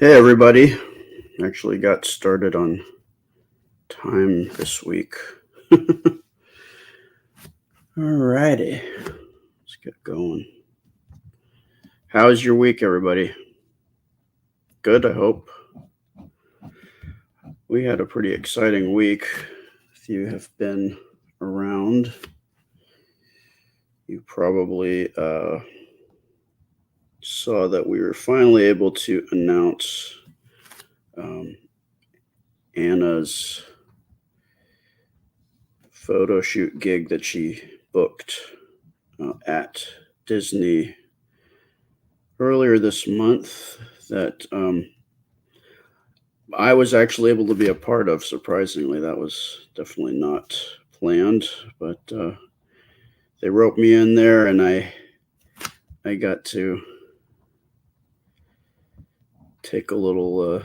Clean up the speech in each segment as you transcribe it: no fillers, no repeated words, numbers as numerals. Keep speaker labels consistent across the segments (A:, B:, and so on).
A: Hey everybody. Actually got started on time this week. Alrighty. Let's get going. How's your week, everybody? Good, I hope. We had a pretty exciting week. If you have been around, you probably saw that we were finally able to announce Anna's photo shoot gig that she booked at Disney earlier this month that I was actually able to be a part of. Surprisingly, that was definitely not planned, but they roped me in there, and I got to take a little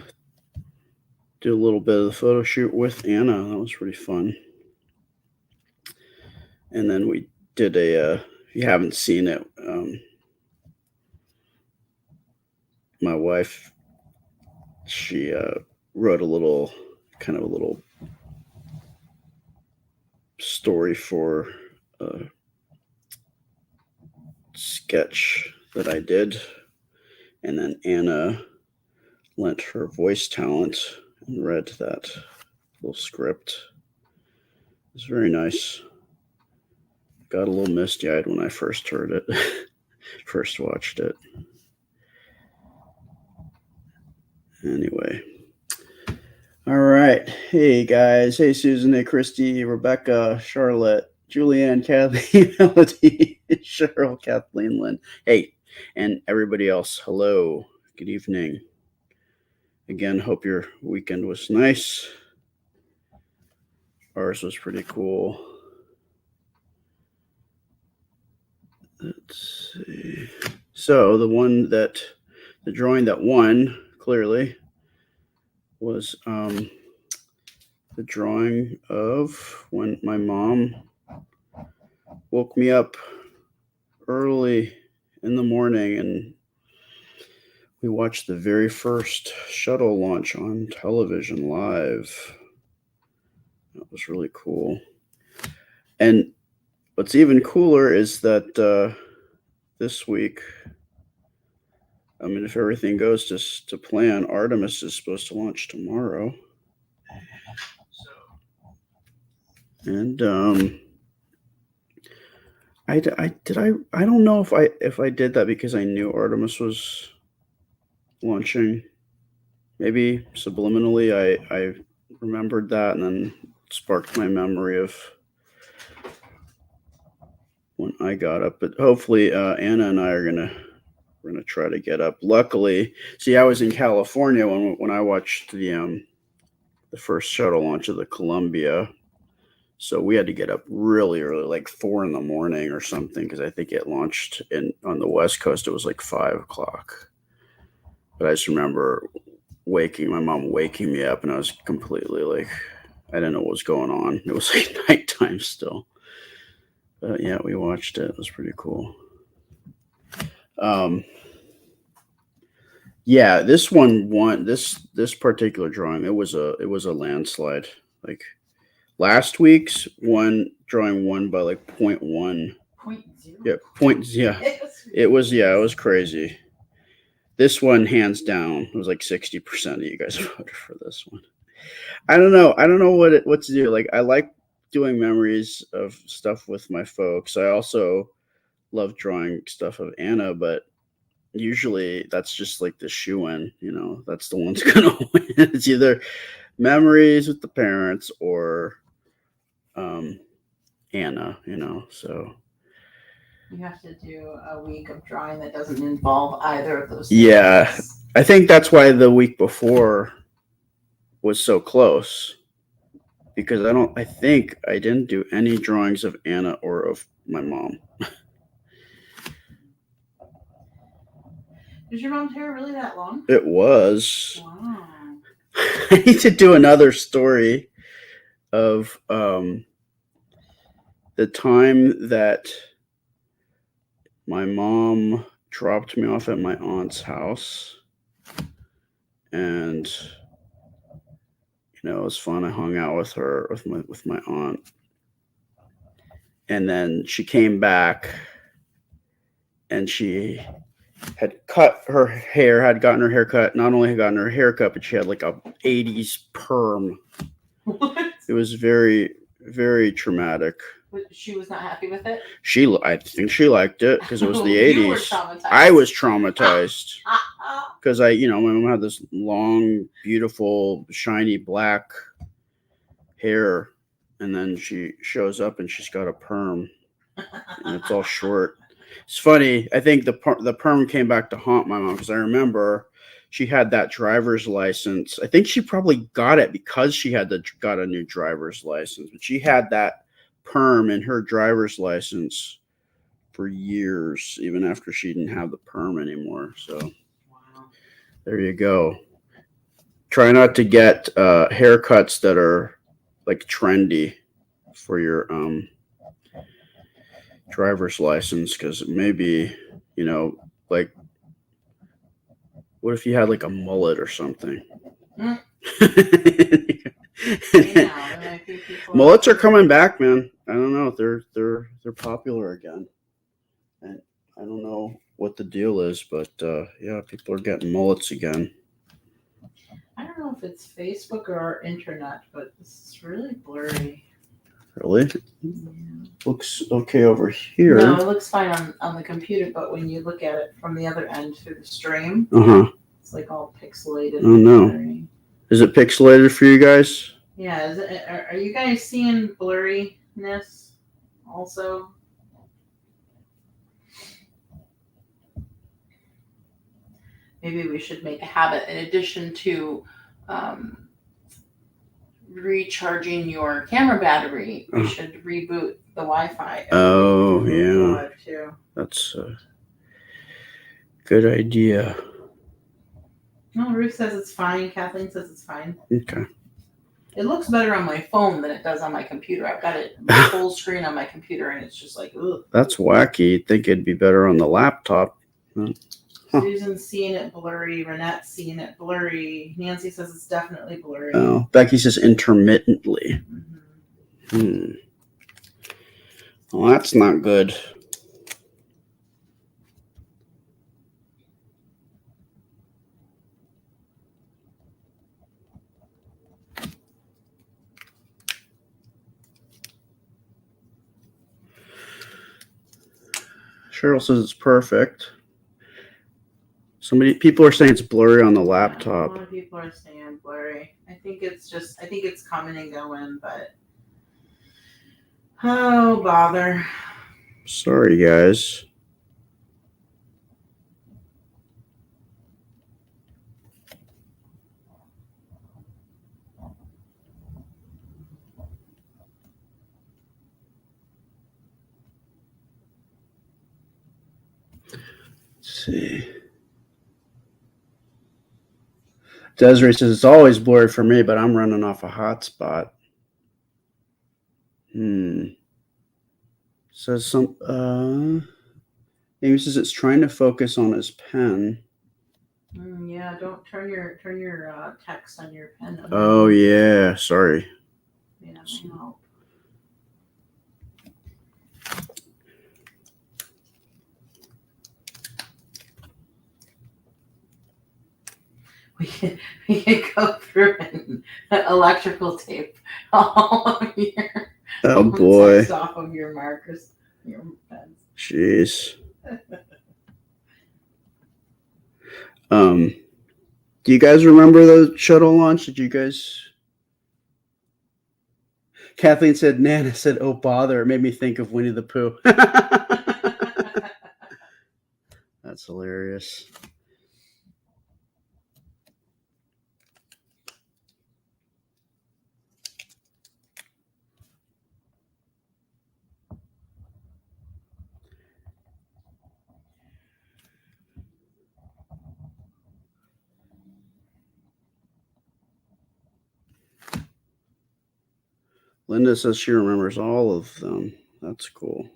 A: do a little bit of the photo shoot with Anna. That was pretty fun. And then we did if you haven't seen it, my wife, she wrote a little story for a sketch that I did, and then Anna lent her voice talent and read that little script. It was very nice. Got a little misty-eyed when I first heard it, first watched it. Anyway. All right. Hey, guys. Hey, Susan. Hey, Christy, Rebecca, Charlotte, Julianne, Kathleen, Melody, Cheryl, Kathleen, Lynn. Hey, and everybody else, hello. Good evening. Again, hope your weekend was nice. Ours was pretty cool. Let's see. So the drawing that won clearly was the drawing of when my mom woke me up early in the morning and we watched the very first shuttle launch on television live. That was really cool. And what's even cooler is that this week, I mean, if everything goes just to plan, Artemis is supposed to launch tomorrow. And I don't know if I did that because I knew Artemis was launching. Maybe subliminally I remembered that and then sparked my memory of when I got up. But hopefully Anna and I are gonna try to get up. Luckily, see, I was in California when I watched the first shuttle launch of the Columbia. So we had to get up really early, like 4 a.m. or something, because I think it launched on the West Coast. It was like 5 o'clock. But I just remember my mom waking me up, and I was completely like, I didn't know what was going on. It was like nighttime still. But yeah, we watched it. It was pretty cool. Yeah, this one won. This particular drawing, it was a landslide. Like last week's drawing won by like 0.1. 0.0. Yeah, it was crazy. This one, hands down, it was like 60% of you guys voted for this one. I don't know what to do. Like, I like doing memories of stuff with my folks. I also love drawing stuff of Anna, but usually that's just like the shoe-in. That's the one's gonna win. It's either memories with the parents or Anna. So
B: you have to do a week of drawing that doesn't involve either of those things.
A: Yeah, I think that's why the week before was so close, because I think I didn't do any drawings of Anna or of my mom.
B: Is your mom's hair really that long?
A: It was.
B: Wow.
A: I need to do another story of the time that my mom dropped me off at my aunt's house, and it was fun. I hung out with her with my aunt, and then she came back, and she had cut her hair, had gotten her hair cut. Not only had gotten her hair cut, but she had like a '80s perm.
B: What?
A: It was very, very traumatic.
B: She was not happy with it.
A: I think she liked it because it was the
B: You were
A: '80s.
B: traumatized.
A: I was traumatized because my mom had this long, beautiful, shiny black hair, and then she shows up and she's got a perm, and it's all short. It's funny. I think the perm came back to haunt my mom because I remember she had that driver's license. I think she probably got it because she got a new driver's license, but she had that perm in her driver's license for years, even after she didn't have the perm anymore. So
B: Wow.
A: there you go. Try not to get haircuts that are like trendy for your driver's license, because maybe like, what if you had like a mullet or something?
B: Mm.
A: Mullets are coming back, man. I don't know. They're popular again, and I don't know what the deal is, but yeah, people are getting mullets again.
B: I don't know if it's Facebook or internet, but this is really blurry.
A: Really?
B: Yeah.
A: Looks okay over here.
B: No, it looks fine on the computer, but when you look at it from the other end through the stream, it's like all pixelated.
A: Oh no.
B: Blurry.
A: Is it pixelated for you guys?
B: Yeah. Are you guys seeing blurriness also? Maybe we should make a habit in addition to recharging your camera battery. We should reboot the Wi-Fi.
A: Oh yeah,
B: too.
A: That's a good idea.
B: No, Ruth says it's fine. Kathleen says it's fine.
A: Okay.
B: It looks better on my phone than it does on my computer. I've got it full screen on my computer, and it's just like, ugh.
A: That's wacky. You'd think it'd be better on the laptop.
B: Huh. Susan's seeing it blurry. Renette's seeing it blurry. Nancy says it's definitely blurry.
A: Oh, Becky says intermittently. Mm-hmm. Well, that's not good. Cheryl says it's perfect. People are saying it's blurry on the laptop.
B: A lot of people are saying blurry. I think it's coming and going, but oh bother.
A: Sorry, guys. Let's see. Desiree says it's always blurry for me, but I'm running off a hotspot. Says Amy says it's trying to focus on his pen.
B: Yeah, don't turn your text on your pen.
A: Oh yeah, sorry.
B: Yeah, no. We can go through and electrical tape all of your text off of your markers, your pens.
A: Jeez. Do you guys remember the shuttle launch? Did you guys? Kathleen said, Nana said, oh bother. It made me think of Winnie the Pooh. That's hilarious. Linda says she remembers all of them. That's cool.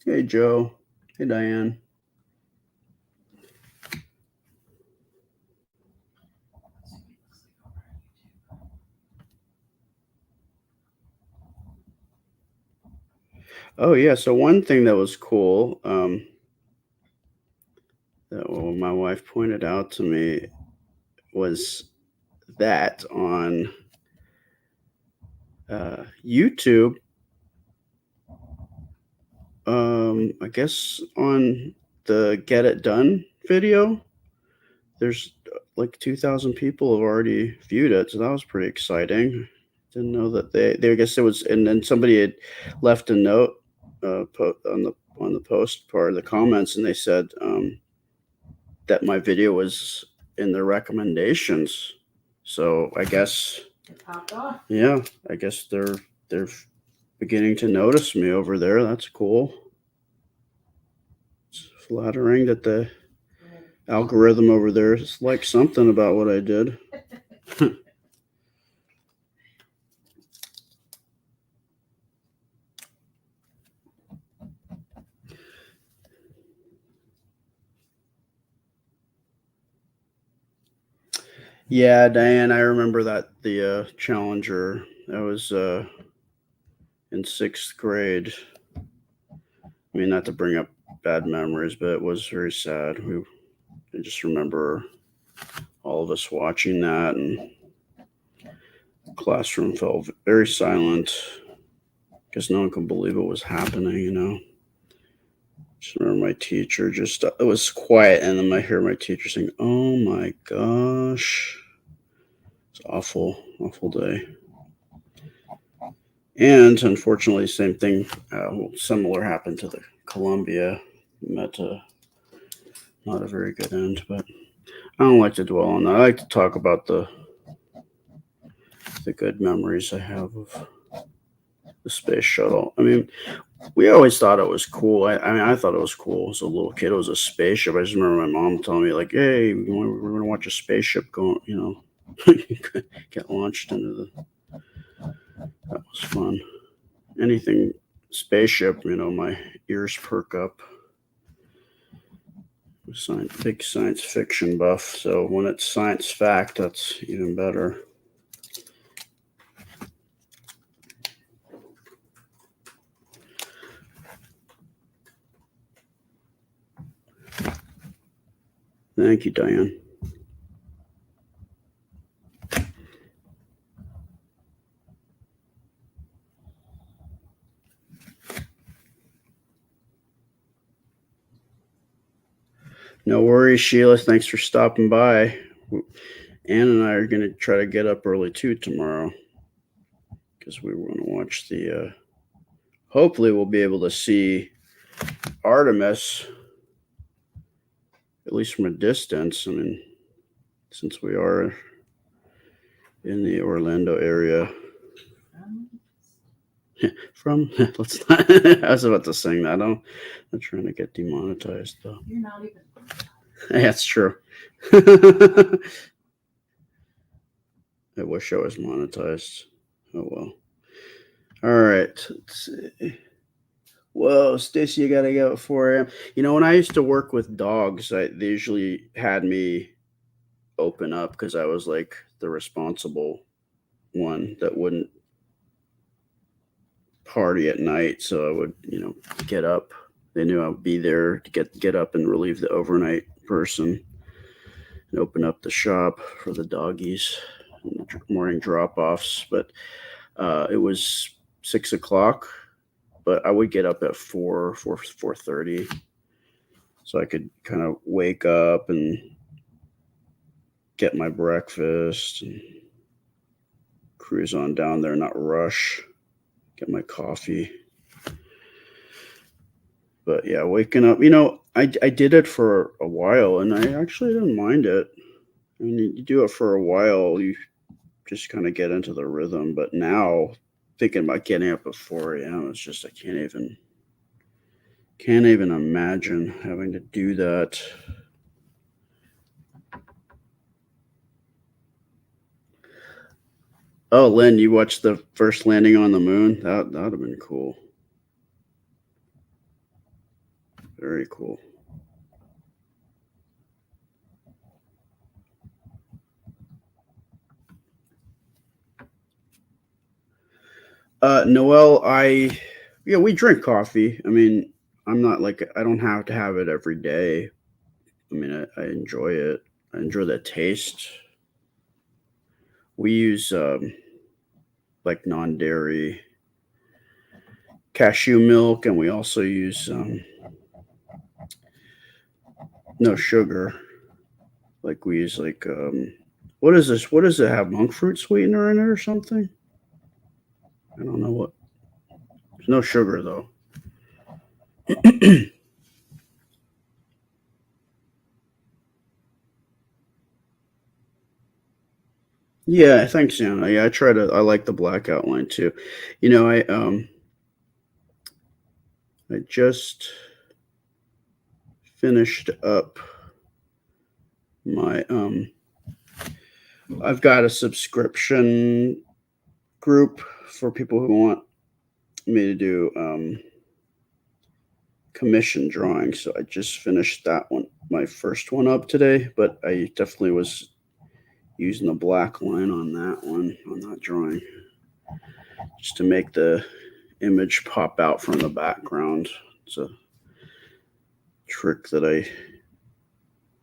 A: Hey, Joe. Hey, Diane. Oh yeah, so one thing that was cool, that my wife pointed out to me was that on YouTube, I guess on the Get It Done video, there's like 2,000 people have already viewed it, so that was pretty exciting. Didn't know that I guess it was, and then somebody had left a note on the post part of the comments, and they said that my video was in the recommendations. So I guess
B: It popped off.
A: yeah, I guess they're beginning to notice me over there. That's cool. It's flattering that the algorithm over there is like something about what I did. Yeah, Diane, I remember that the Challenger. That was in 6th grade. I mean, not to bring up bad memories, but it was very sad. I just remember all of us watching that, and the classroom felt very silent because no one could believe it was happening. Just remember my teacher it was quiet, and then I hear my teacher saying, "Oh my gosh." It's awful, awful day. And unfortunately, same thing, similar happened to the Columbia. Met not a very good end, but I don't like to dwell on that. I like to talk about the good memories I have of the space shuttle. I mean, we always thought it was cool. I mean, I thought it was cool as a little kid. It was a spaceship. I just remember my mom telling me, like, "Hey, we're going to watch a spaceship go, get launched into the." That was fun. Anything spaceship, my ears perk up. Big science fiction buff. So when it's science fact, that's even better. Thank you, Diane. No worries, Sheila. Thanks for stopping by. Ann and I are going to try to get up early too tomorrow because we want to watch the. Hopefully, we'll be able to see Artemis, at least from a distance. I mean, since we are in the Orlando area. From let's not. I was about to sing that. I'm trying to get demonetized though.
B: You're not even.
A: That's true. I wish I was monetized. Oh well. All right. Let's see. Whoa, Stacy, you gotta go at 4 a.m. When I used to work with dogs, they usually had me open up because I was like the responsible one that wouldn't party at night. So I would, get up. They knew I would be there to get up and relieve the overnight person and open up the shop for the doggies and the morning drop-offs. But it was 6 o'clock, but I would get up at 4:30, so I could kind of wake up and get my breakfast and cruise on down there, not rush, get my coffee. But yeah, waking up, I did it for a while and I actually didn't mind it. I mean, you do it for a while, you just kind of get into the rhythm. But now, thinking about getting up at 4 a.m., it's just I can't even imagine having to do that. Oh, Lynn, you watched the first landing on the moon? That'd have been cool. Very cool. Noel, we drink coffee. I mean, I'm not like, I don't have to have it every day. I mean, I enjoy it. I enjoy the taste. We use like non-dairy cashew milk, and we also use no sugar. Like we use like what is this? What does it have? Monk fruit sweetener in it or something? I don't know what. There's no sugar though. Yeah, thanks, Anna. Yeah, I like the black outline too. You know, I just finished up my I've got a subscription group for people who want me to do commission drawings. So I just finished that one, my first one up today, but I definitely was using the black line on that one, on that drawing, just to make the image pop out from the background. It's a trick that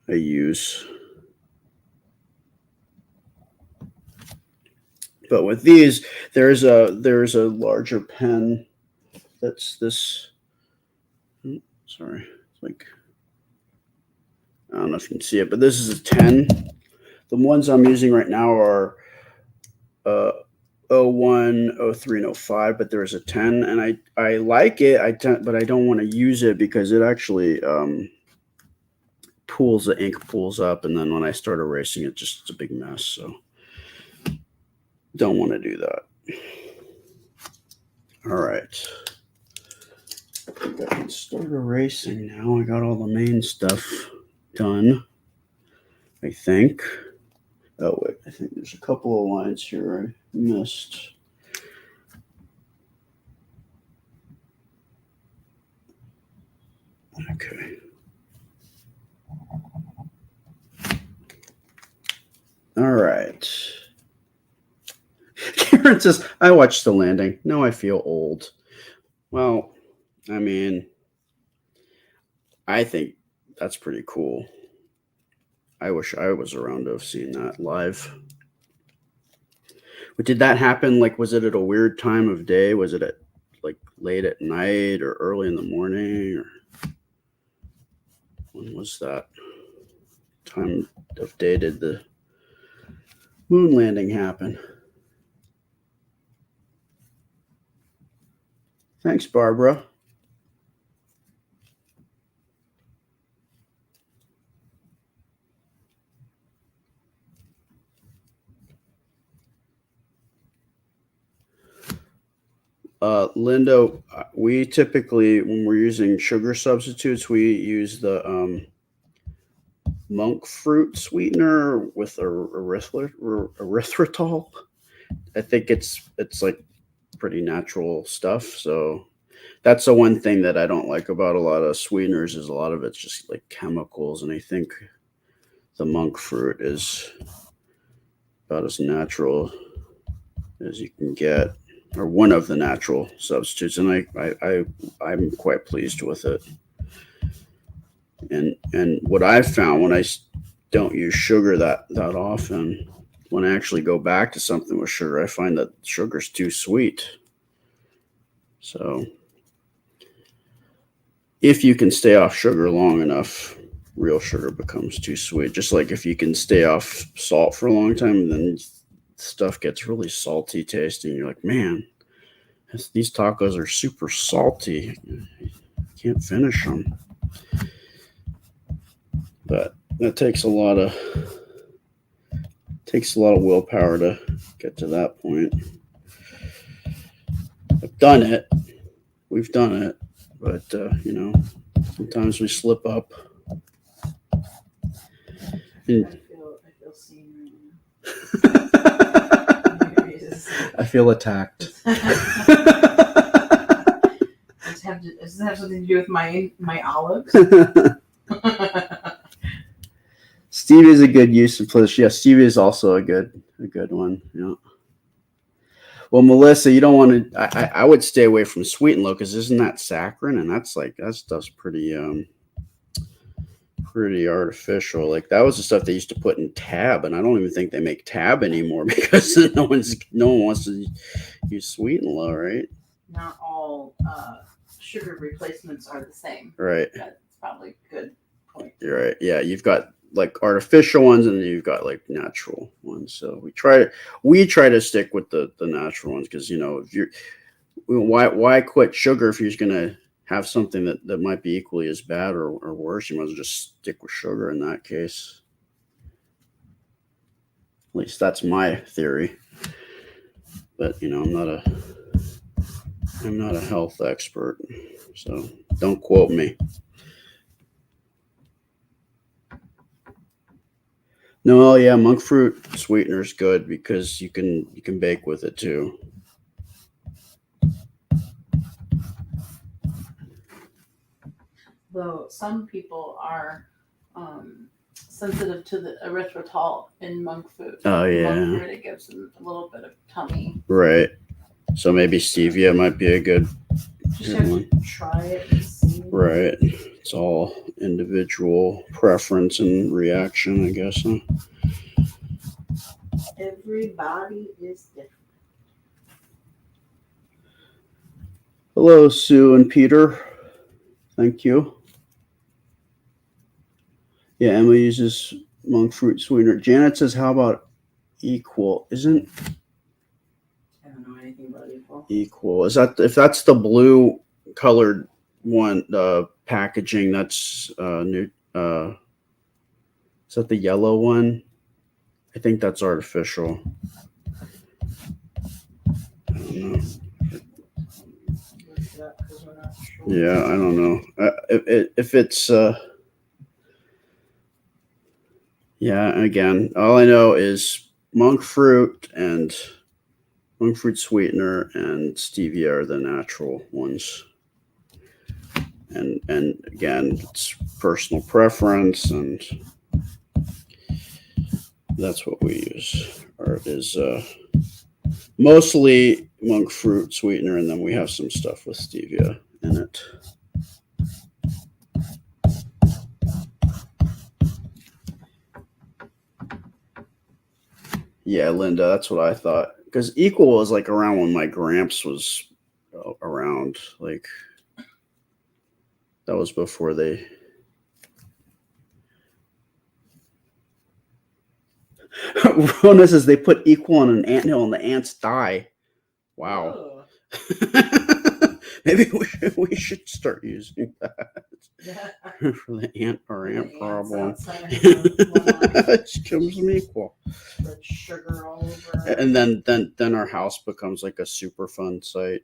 A: I use. But with these, there's a larger pen that's this. Sorry, it's like, I don't know if you can see it, but this is a 10. The ones I'm using right now are 01, 03, and 05, but there's a 10, and I like it. But I don't want to use it because it actually the ink pools up, and then when I start erasing it, just it's a big mess. So don't want to do that. All right. I think I can start erasing now. I got all the main stuff done, I think. Oh, wait. I think there's a couple of lines here I missed. Okay. All right. Karen says, I watched The Landing. Now I feel old. Well, I mean, I think that's pretty cool. I wish I was around to have seen that live. But did that happen? Like, was it at a weird time of day? Was it at like late at night or early in the morning? Or when was that time of day did the moon landing happen? Thanks, Barbara. Linda, we typically, when we're using sugar substitutes, we use the monk fruit sweetener with erythritol. I think it's like pretty natural stuff. So that's the one thing that I don't like about a lot of sweeteners is a lot of it's just like chemicals, and I think the monk fruit is about as natural as you can get, or one of the natural substitutes, and I'm quite pleased with it. And what I've found when I don't use sugar that often, when I actually go back to something with sugar, I find that sugar's too sweet. So if you can stay off sugar long enough, real sugar becomes too sweet. Just like if you can stay off salt for a long time, then stuff gets really salty tasting. You're like, man, these tacos are super salty. I can't finish them. But that takes a lot of willpower to get to that point. I've done it. We've done it. But sometimes we slip up.
B: And I feel seen right now.
A: I feel attacked.
B: Attacked does this have something to do with my olives?
A: Stevia is a good use of flesh. Yeah, stevia is also a good one. Yeah. Well, Melissa, you don't want to. I would stay away from sweet and low because isn't that saccharin, and that stuff's pretty artificial. Like that was the stuff they used to put in Tab, and I don't even think they make Tab anymore because no one wants to use sweet and low, right?
B: Not all sugar replacements are the same.
A: Right.
B: That's probably a good point.
A: You're right. Yeah, you've got like artificial ones, and then you've got like natural ones. So we try to stick with the natural ones because if you're why quit sugar if you're just gonna have something that might be equally as bad or worse. You might as well just stick with sugar in that case. At least that's my theory. But I'm not a health expert, so don't quote me. No, yeah, monk fruit sweetener is good because you can bake with it too.
B: Though some people are sensitive to the erythritol in monk fruit.
A: Oh yeah,
B: monk fruit, it gives them a little bit of tummy.
A: Right. So maybe stevia might be a good
B: one. Try it and see.
A: Right. It's all individual preference and reaction, I guess. Huh?
B: Everybody is different.
A: Hello, Sue and Peter. Thank you. Yeah, Emma uses monk fruit sweetener. Janet says, how about equal?
B: I don't know anything about equal.
A: Equal. If that's the blue colored one, packaging, that's new. Is that the yellow one? I think that's artificial. I don't know. Yeah, I don't know. If it's yeah, again, all I know is monk fruit sweetener and stevia are the natural ones. And again, it's personal preference, and that's what we use. Or is mostly monk fruit sweetener, and then we have some stuff with stevia in it. Yeah, Linda, that's what I thought. Because equal was like around when my Gramps was around. Like that was before they. Rona says they put equal on an anthill and the ants die. Wow. Maybe we should start using that for the ant problem. It comes from equal.
B: Sugar all over.
A: And then our house becomes like a super fun site.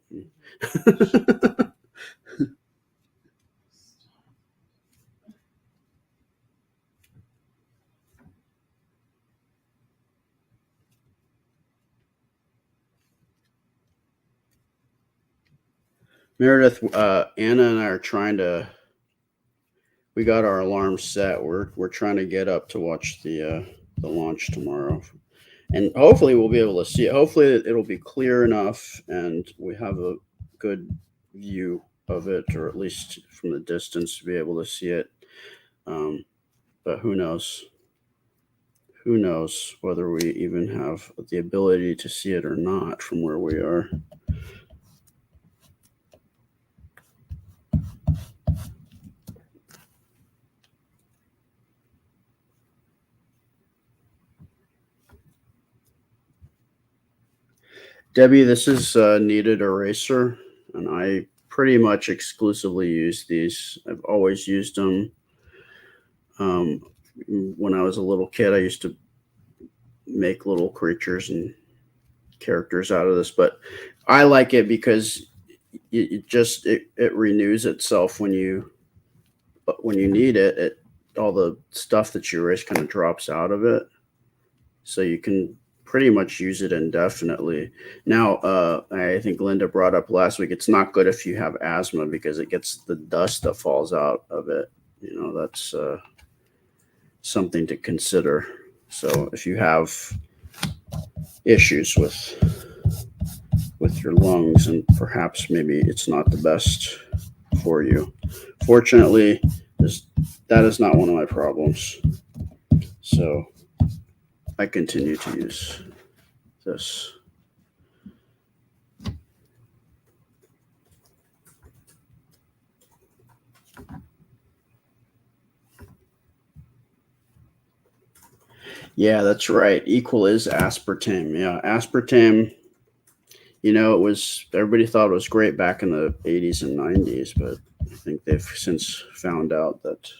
A: Meredith, Anna and I are trying to. We got our alarm set. We're trying to get up to watch the launch tomorrow, and hopefully we'll be able to see it. Hopefully it'll be clear enough, and we have a good view of it, or at least from the distance to be able to see it. But who knows? Who knows whether we even have the ability to see it or not from where we are. Debbie, this is Kneaded Eraser, and I pretty much exclusively use these. I've always used them. When I was a little kid, I used to make little creatures and characters out of this, but I like it because it renews itself when you need it. All the stuff that you erase kind of drops out of it, so you can pretty much use it indefinitely. Now, I think Linda brought up last week, it's not good if you have asthma because it gets the dust that falls out of it. That's something to consider. So if you have issues with your lungs, and perhaps maybe it's not the best for you. Fortunately, that is not one of my problems. So I continue to use this. Yeah, that's right. Equal is aspartame. Yeah, aspartame. Everybody thought it was great back in the 80s and 90s, but I think they've since found out that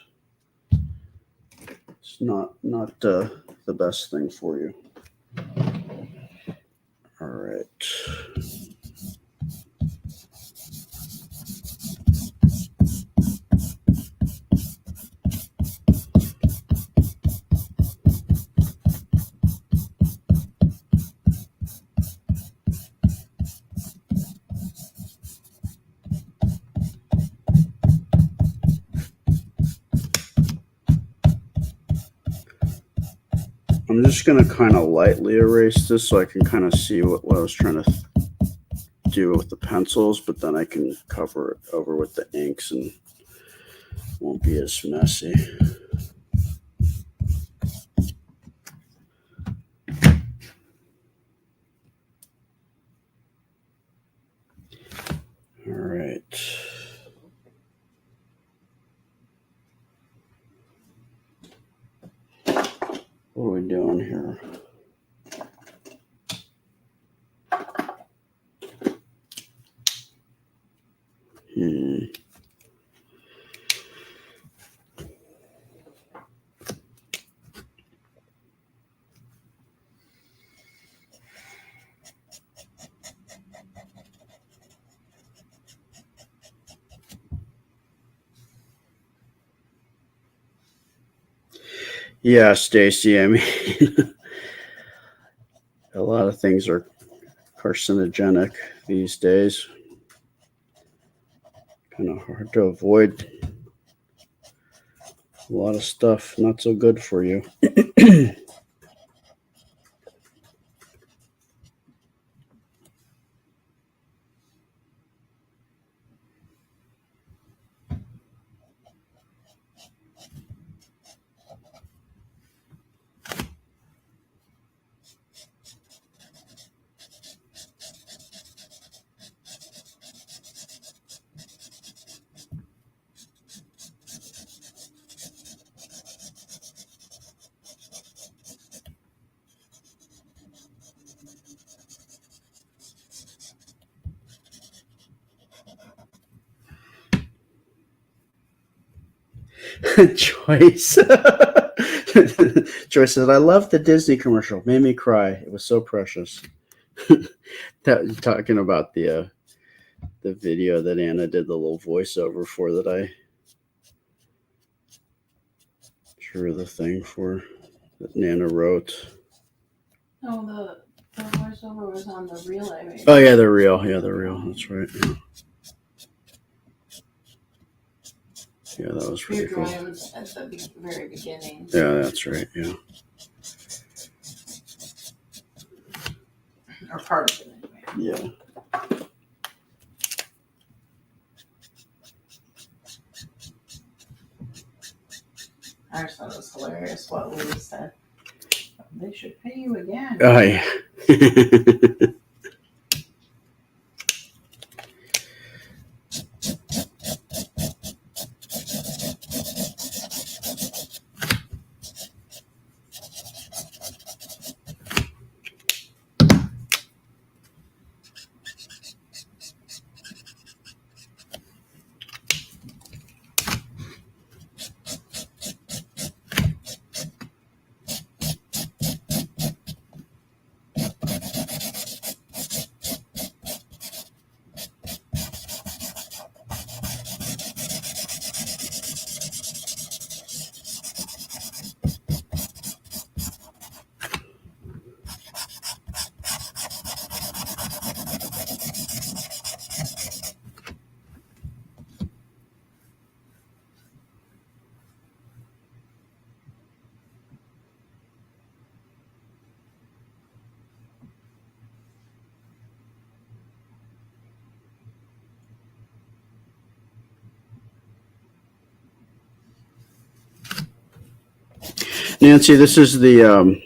A: it's not the best thing for you. All right. I'm just going to kind of lightly erase this so I can kind of see what I was trying to do with the pencils, but then I can cover it over with the inks and it won't be as messy. All right. What are we doing here? Yeah, Stacy, I mean, a lot of things are carcinogenic these days. Kind of hard to avoid. A lot of stuff not so good for you. Joyce. Joyce said, I love the Disney commercial. Made me cry. It was so precious. Talking about the video that Anna did the little voiceover for that I drew the thing for that Nana wrote.
B: Oh, the voiceover was on the reel I made.
A: Oh, yeah, the reel. Yeah, the reel. That's right. Yeah, that was pretty cool.
B: Your drawing was at the very beginning.
A: Yeah, that's right. Yeah.
B: Or part of it, anyway.
A: Yeah.
B: I just thought it was hilarious what Lee said. They should pay you again.
A: Oh, yeah. Nancy, this is the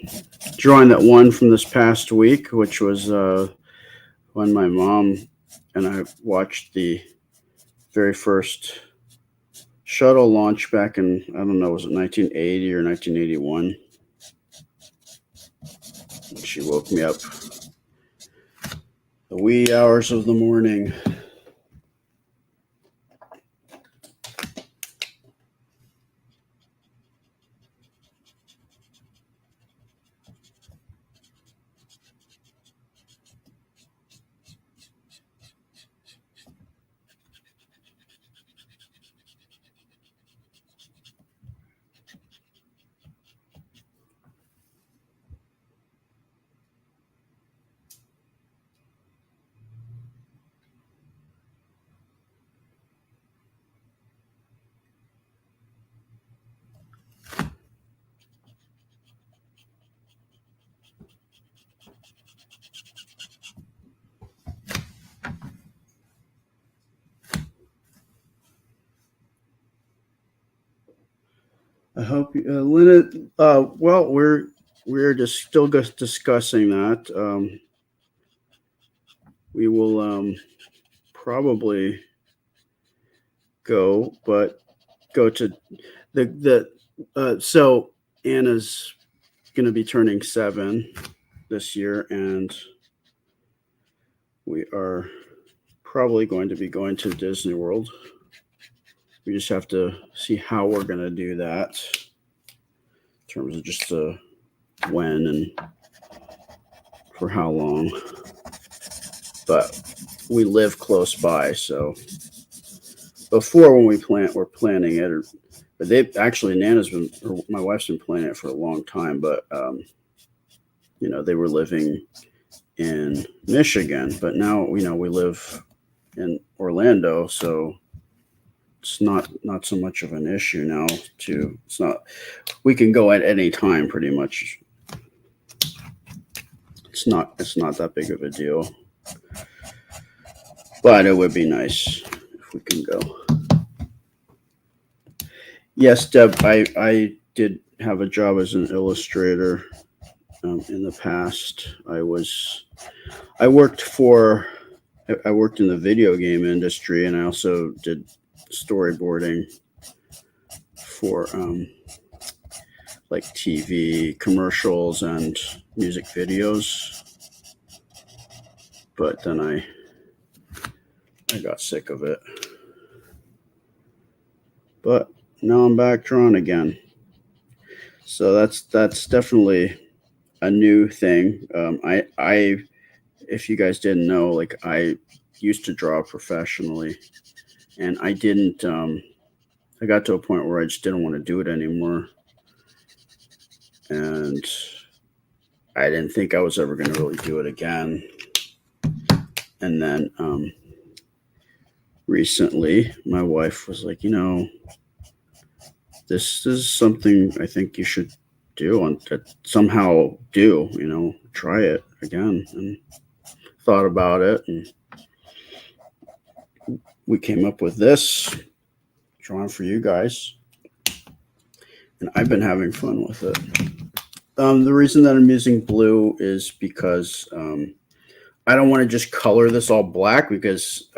A: drawing that won from this past week, which was when my mom and I watched the very first shuttle launch back in, I don't know, was it 1980 or 1981? She woke me up the wee hours of the morning. I hope, Lynette. Well, we're just still discussing that. We will probably go to so Anna's going to be turning 7 this year, and we are probably going to be going to Disney World. We just have to see how we're going to do that in terms of just when and for how long. But we live close by, so before when we're planning it, but they actually my wife's been planning it for a long time, but they were living in Michigan, but now we live in Orlando, so it's not so much of an issue now. We can go at any time pretty much. It's not that big of a deal, but it would be nice if we can go. Yes, Deb, I did have a job as an illustrator in the past. I worked in the video game industry, and I also did storyboarding for like TV commercials and music videos. But then I got sick of it. But now I'm back drawing again. So that's definitely a new thing. I if you guys didn't know, like I used to draw professionally, and I didn't. I got to a point where I just didn't want to do it anymore, and I didn't think I was ever going to really do it again. And then recently, my wife was like, this is something I think you should do and somehow do, try it again. And thought about it, and we came up with this drawing for you guys, and I've been having fun with it. The reason that I'm using blue is because I don't want to just color this all black because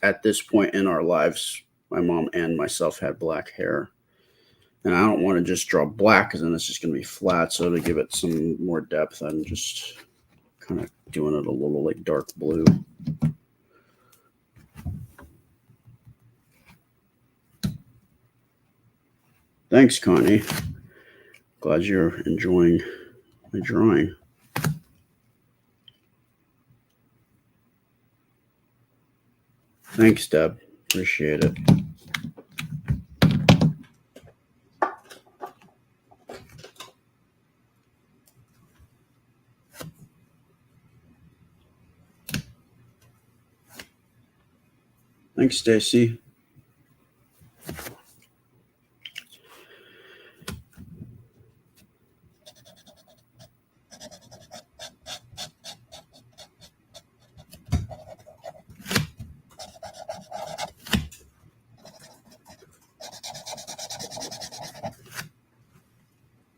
A: at this point in our lives, my mom and myself had black hair, and I don't want to just draw black because then it's just going to be flat. So to give it some more depth, I'm just kind of doing it a little like dark blue. Thanks, Connie. Glad you're enjoying my drawing. Thanks, Deb. Appreciate it. Thanks, Stacy.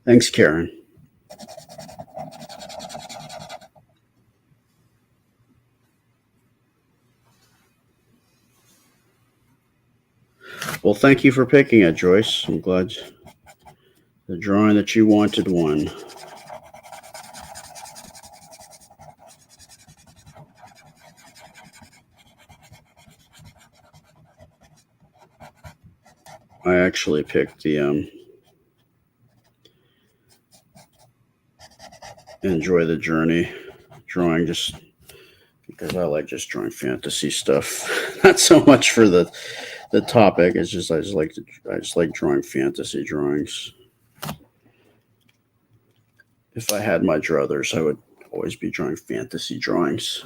A: Thanks, Karen. Well, thank you for picking it, Joyce. I'm glad the drawing that you wanted won. I actually picked the Enjoy the Journey drawing just because I like just drawing fantasy stuff. Not so much for the topic. It's just I just like drawing fantasy drawings. If I had my druthers, I would always be drawing fantasy drawings.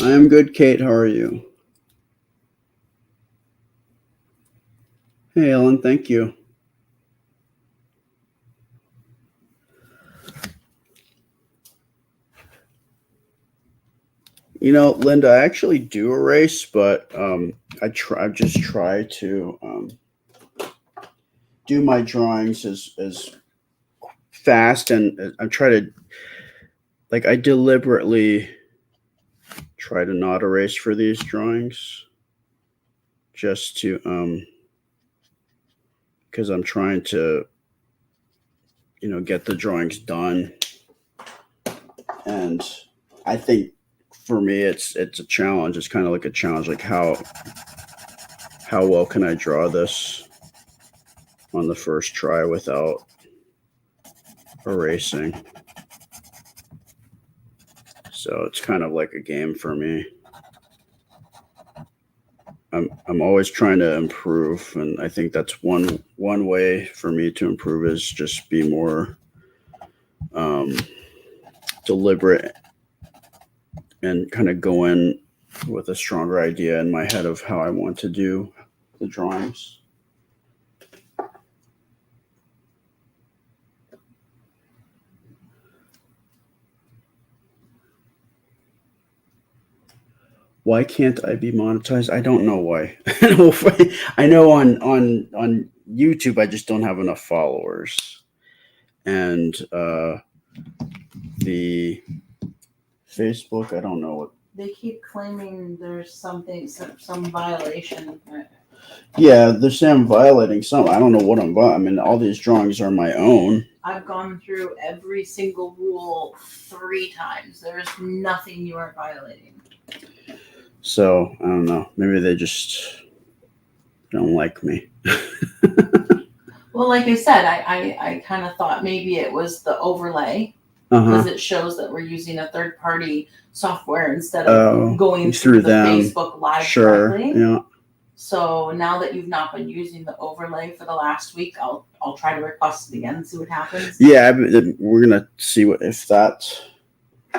A: I am good, Kate. How are you? Hey, Ellen. Thank you. You know, Linda, I actually do erase, but I just try to do my drawings as fast, and I try to I deliberately try to not erase for these drawings, just to because I'm trying to get the drawings done, and I think for me it's a challenge. It's kind of like a challenge, like how well can I draw this on the first try without erasing. So it's kind of like a game for me. I'm always trying to improve, and I think that's one way for me to improve is just be more deliberate and kind of go in with a stronger idea in my head of how I want to do the drawings. Why can't I be monetized? I don't know why. I know on YouTube I just don't have enough followers, and the Facebook, I don't know what.
B: They keep claiming there's some violation.
A: Yeah, they're saying I'm violating some. I don't know what I'm. I mean, all these drawings are my own.
B: I've gone through every single rule 3 times. There's nothing you are violating.
A: So I don't know. Maybe they just don't like me.
B: Well, like I said, I kind of thought maybe it was the overlay because it shows that we're using a third-party software instead of going through the
A: them.
B: Facebook Live
A: directly. Yeah.
B: So now that you've not been using the overlay for the last week, I'll try to request it again and see what happens. Yeah,
A: we're gonna see if that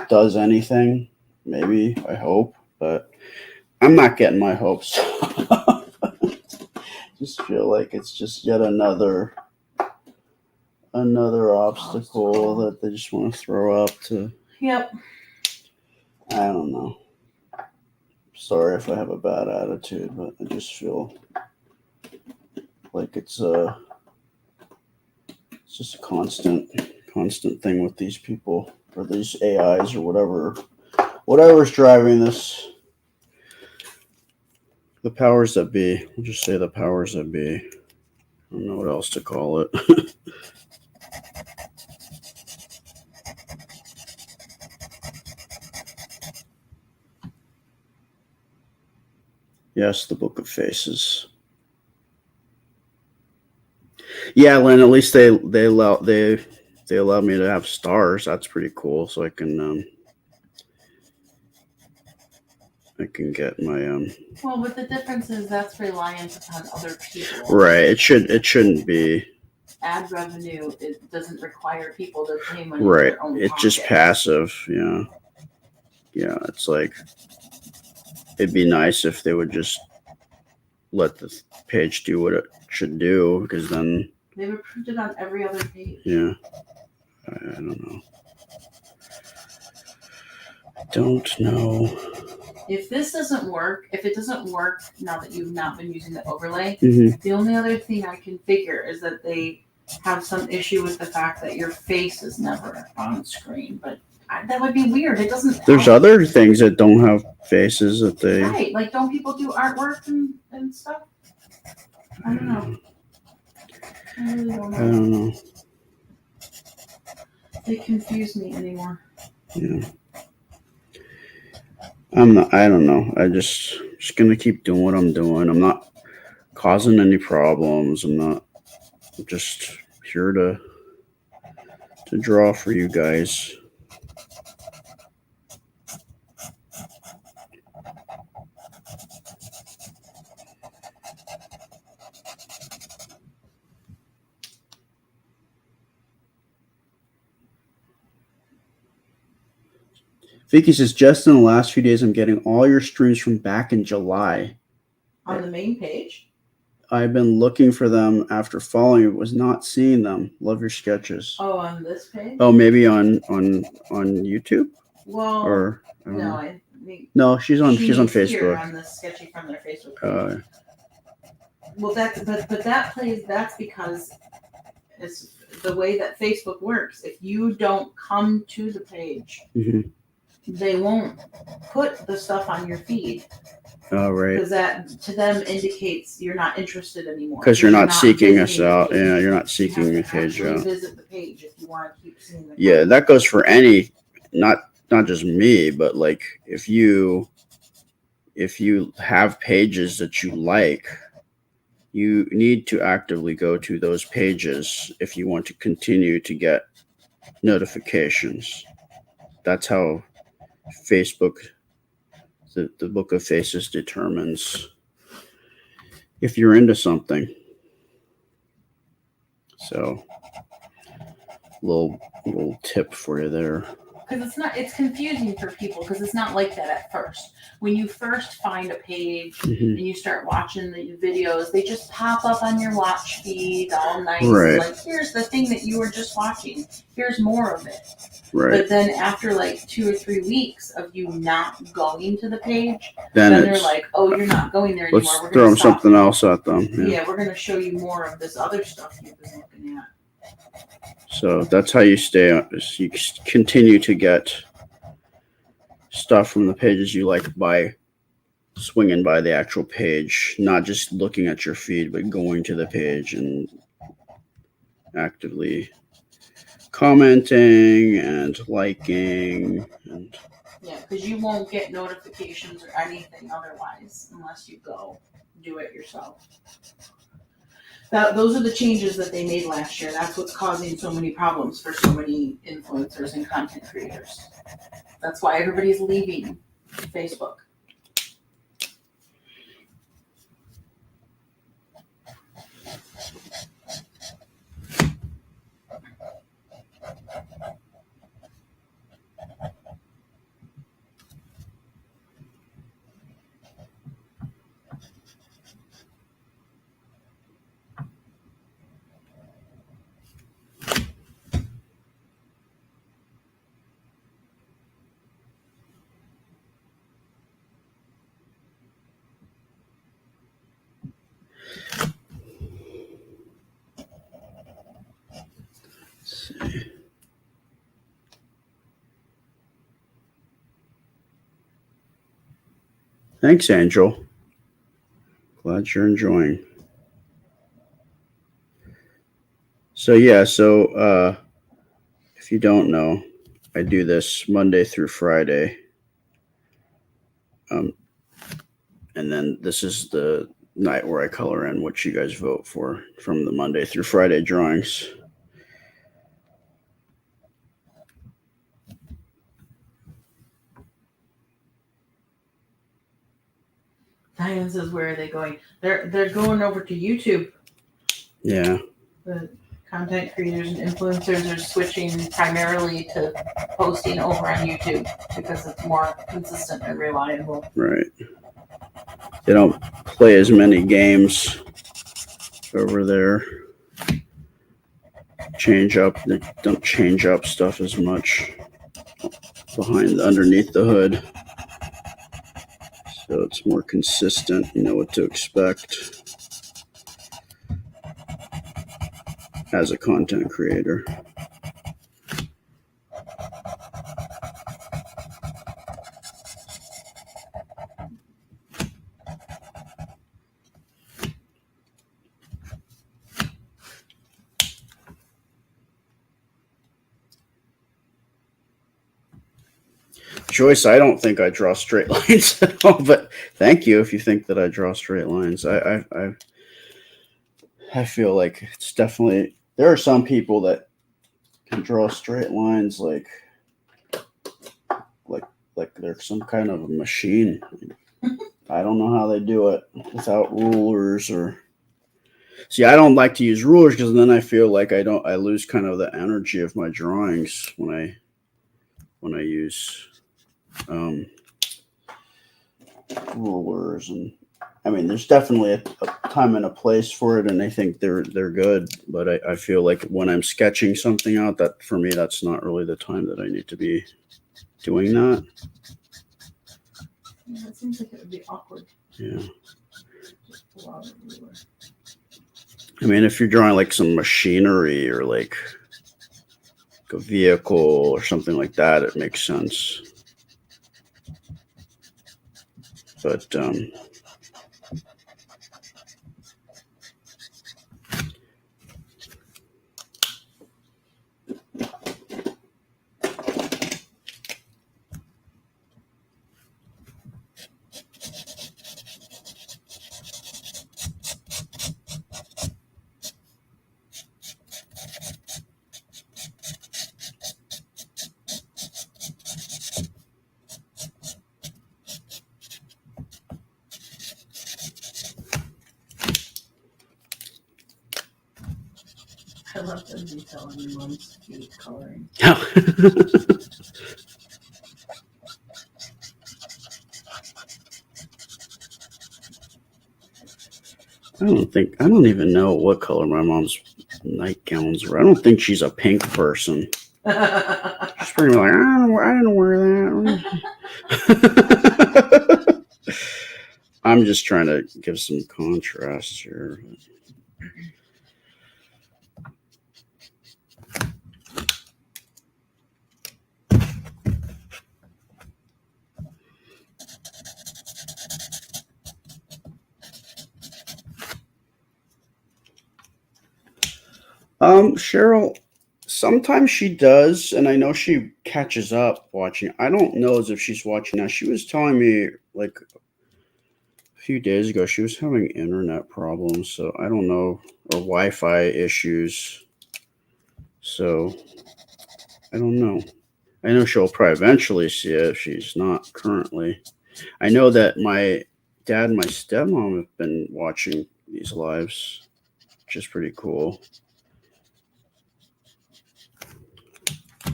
A: does anything. Maybe, I hope, but I'm not getting my hopes. Just feel like it's just yet another obstacle that they just want to throw up to.
B: Yep.
A: I don't know. Sorry if I have a bad attitude, but I just feel like it's just a constant thing with these people or these AIs or whatever's driving this. The powers that be. We'll just say the powers that be. I don't know what else to call it. Yes, the Book of Faces. Yeah, Lynn. At least they allow me to have stars. That's pretty cool. So I can get my
B: Well, but the difference is that's reliant upon other people.
A: Right. It shouldn't be.
B: ad revenue, it doesn't require people to pay money
A: Right.
B: in their own
A: It's just
B: pocket.
A: passive. Yeah. Yeah. It's like, it'd be nice if they would just let the page do what it should do, because then,
B: They were printed on every other page.
A: yeah, I don't know. Don't know.
B: If this doesn't work, if it doesn't work now that you've not been using the overlay,
A: Mhm.
B: the only other thing I can figure is that they have some issue with the fact that your face is never on screen. But that would be weird. It doesn't.
A: There's
B: help.
A: other things that don't have faces that they.
B: Right, like don't people do artwork and stuff? I don't know. I really don't
A: I
B: know.
A: don't know.
B: They confuse me anymore.
A: Yeah. I don't know. Just gonna keep doing what I'm doing. I'm not causing any problems. I'm just here to draw for you guys. Vicky says, just in the last few days, I'm getting all your streams from back in July.
B: On the main page?
A: I've been looking for them after following you, was not seeing them. Love your sketches.
B: Oh, on this page?
A: Oh, maybe on YouTube?
B: Well,
A: or
B: no, I think
A: no, she's on Facebook.
B: Here on the Sketchy from their Facebook page. Well, that's because it's the way that Facebook works. If you don't come to the page, they won't put the stuff on your feed.
A: Oh, right.
B: Because that to them indicates you're not interested anymore.
A: Because you're not seeking us out. Yeah, you're not seeking the page out.
B: Visit the page if you want to keep seeing the
A: Yeah, content. That goes for any, not just me, but like if you have pages that you like, you need to actively go to those pages if you want to continue to get notifications. That's how Facebook, the Book of Faces, determines if you're into something. So, little tip for you there.
B: Because it's confusing for people because it's not like that at first. When you first find a page and you start watching the videos, they just pop up on your watch feed all nice.
A: Right.
B: Like, here's the thing that you were just watching. Here's more of it.
A: Right.
B: But then after like 2 or 3 weeks of you not going to the page, then they're like, oh, you're not going there anymore.
A: Let's
B: we're
A: throw something else at them.
B: Yeah, we're going to show you more of this other stuff you've been looking at.
A: So that's how you stay on. You continue to get stuff from the pages you like by swinging by the actual page, not just looking at your feed, but going to the page and actively commenting and liking. And
B: yeah, because you won't get notifications or anything otherwise unless you go do it yourself. Those are the changes that they made last year. That's what's causing so many problems for so many influencers and content creators. That's why everybody's leaving Facebook.
A: Thanks, Angel. Glad you're enjoying. So yeah, if you don't know, I do this Monday through Friday. And then this is the night where I color in what you guys vote for from the Monday through Friday drawings.
B: Diane says, where are they going? They're going over to YouTube.
A: Yeah.
B: content creators and influencers are switching primarily to posting over on YouTube because it's more consistent and reliable.
A: Right. They don't play as many games over there. They don't change up stuff as much underneath the hood. So it's more consistent. You know what to expect as a content creator. Joyce, I don't think I draw straight lines at all, but thank you if you think that I draw straight lines. I feel like it's definitely, there are some people that can draw straight lines like they're some kind of a machine. I don't know how they do it without rulers or. See, I don't like to use rulers because then I feel like I lose kind of the energy of my drawings when I use rulers. And I mean, there's definitely a time and a place for it, and I think they're good. But I feel like when I'm sketching something out, that for me, that's not really the time that I need to be doing that.
B: Yeah, it seems like it would be awkward.
A: Yeah.
B: Just pull out a ruler.
A: I mean, if you're drawing like some machinery or like a vehicle or something like that, it makes sense. But
B: I love the detail in your mom's cute coloring.
A: I don't even know what color my mom's nightgowns were. I don't think she's a pink person. She's pretty like, I didn't wear that. I'm just trying to give some contrast here. Cheryl, sometimes she does, and I know she catches up watching. I don't know as if she's watching now. She was telling me like a few days ago she was having internet problems, so I don't know, or Wi-Fi issues. So I don't know. I know she'll probably eventually see it if she's not currently. I know that my dad and my stepmom have been watching these lives, which is pretty cool.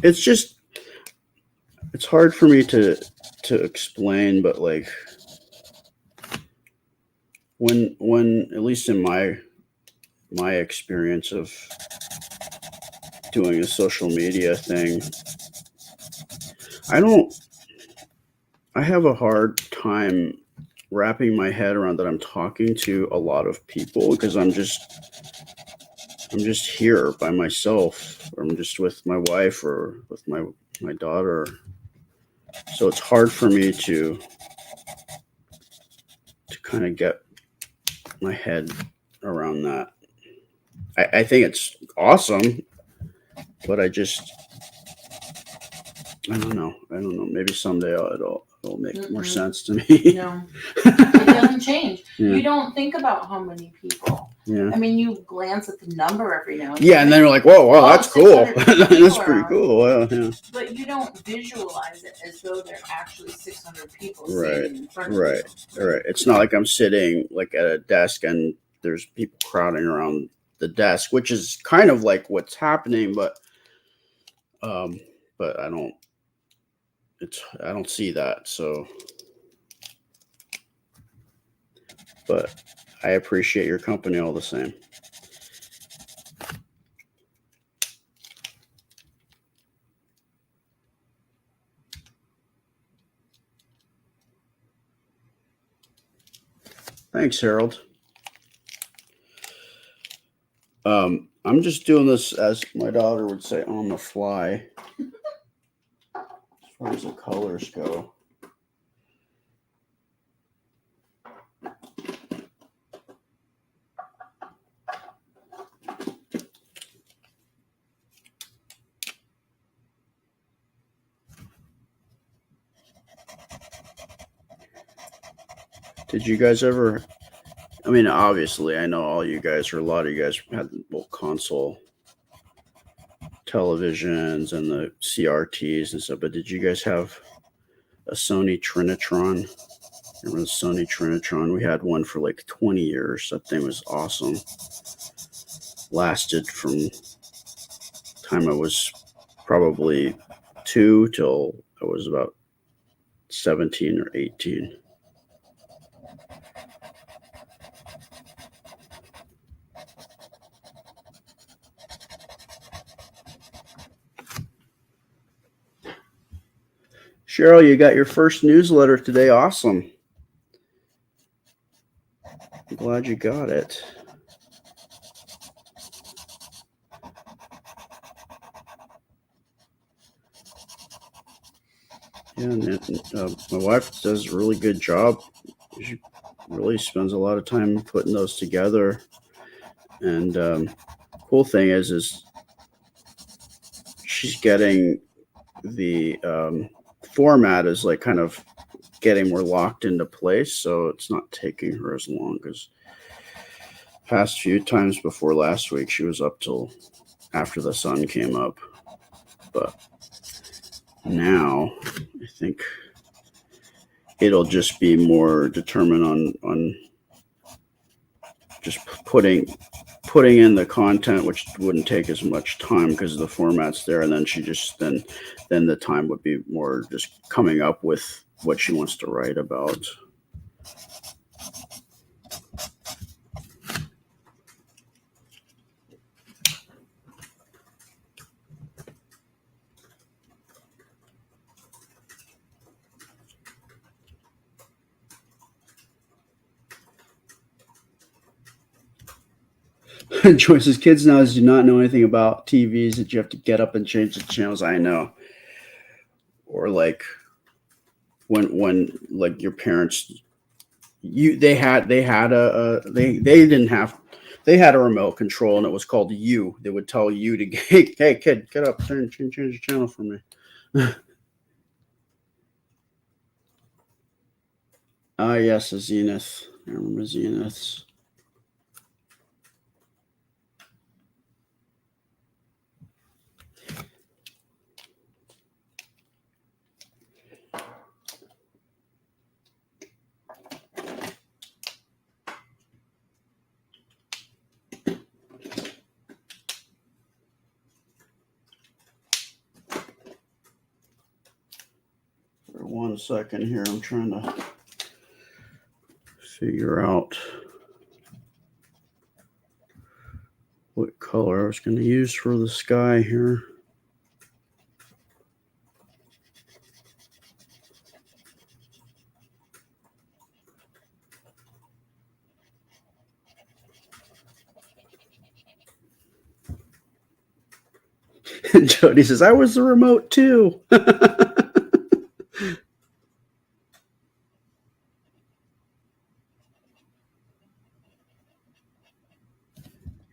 A: It's just, it's hard for me to explain, but like when at least in my experience of doing a social media thing, I have a hard time wrapping my head around that I'm talking to a lot of people because I'm just here by myself, or I'm just with my wife or with my daughter. So it's hard for me to kind of get my head around that. I think it's awesome, but I don't know. Maybe someday it'll make more sense to me.
B: No, it doesn't change.
A: Yeah.
B: You don't think about how many people.
A: Yeah.
B: I mean, you glance at the number every now and then.
A: Yeah, and then you're like, whoa, that's cool.
B: 600 people
A: That's pretty
B: around.
A: cool. Wow, yeah.
B: But you don't visualize it as though there are actually 600 people
A: Right,
B: sitting in front of
A: right,
B: you.
A: right. It's not like I'm sitting like at a desk and there's people crowding around the desk, which is kind of like what's happening, but I don't see that. So, but I appreciate your company all the same. Thanks, Harold. I'm just doing this, as my daughter would say, on the fly. As far as the colors go. Did you guys ever? I mean, obviously, I know all you guys, or a lot of you guys, had well, console televisions and the CRTs and stuff. But did you guys have a Sony Trinitron? Remember the Sony Trinitron? We had one for like 20 years. That thing was awesome. Lasted from time I was probably 2 till I was about 17 or 18. Cheryl, you got your first newsletter today. Awesome. I'm glad you got it. Yeah, and my wife does a really good job. She really spends a lot of time putting those together. And cool thing is she's getting the format is like kind of getting more locked into place, so it's not taking her as long as past few times before last week. She was up till after the sun came up, but now I think it'll just be more determined on just putting in the content, which wouldn't take as much time because the format's there, and then she just then the time would be more just coming up with what she wants to write about. Joyce's kids now do not know anything about TVs that you have to get up and change the channels. I know. Or like when like your parents, they had a remote control, and it was called U. They would tell you to hey kid, get up, change the channel for me. Ah, yes, a Zenith. I remember Zeniths. For 1 second here, I'm trying to figure out what color I was going to use for the sky here. Jody says, I was the remote too.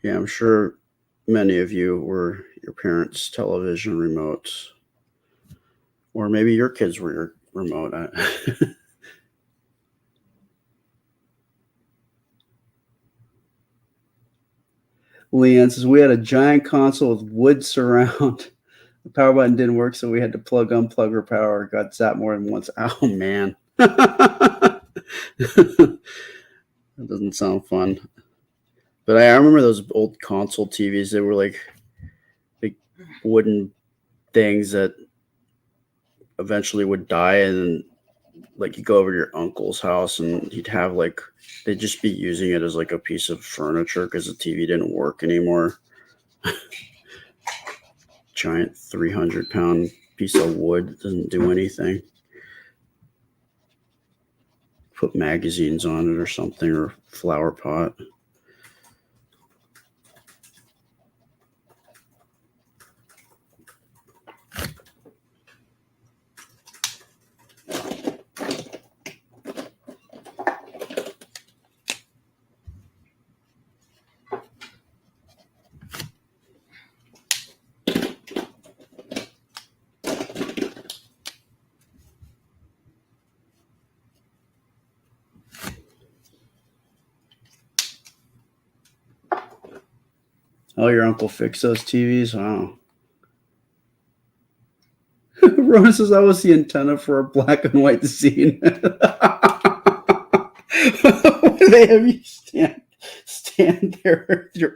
A: Yeah, I'm sure many of you were your parents' television remotes. Or maybe your kids were your remote. Leanne says, we had a giant console with wood surround. The power button didn't work, so we had to unplug her power. Got zapped more than once. Oh, man. That doesn't sound fun. But I remember those old console TVs. They were like big wooden things that eventually would die, and like you go over to your uncle's house and he'd have like they'd just be using it as like a piece of furniture because the TV didn't work anymore. Giant 300-pound piece of wood doesn't do anything. Put magazines on it or something, or flower pot. Oh, your uncle fixed those TVs? Wow. Ron says that was the antenna for a black and white scene. They have you stand there with your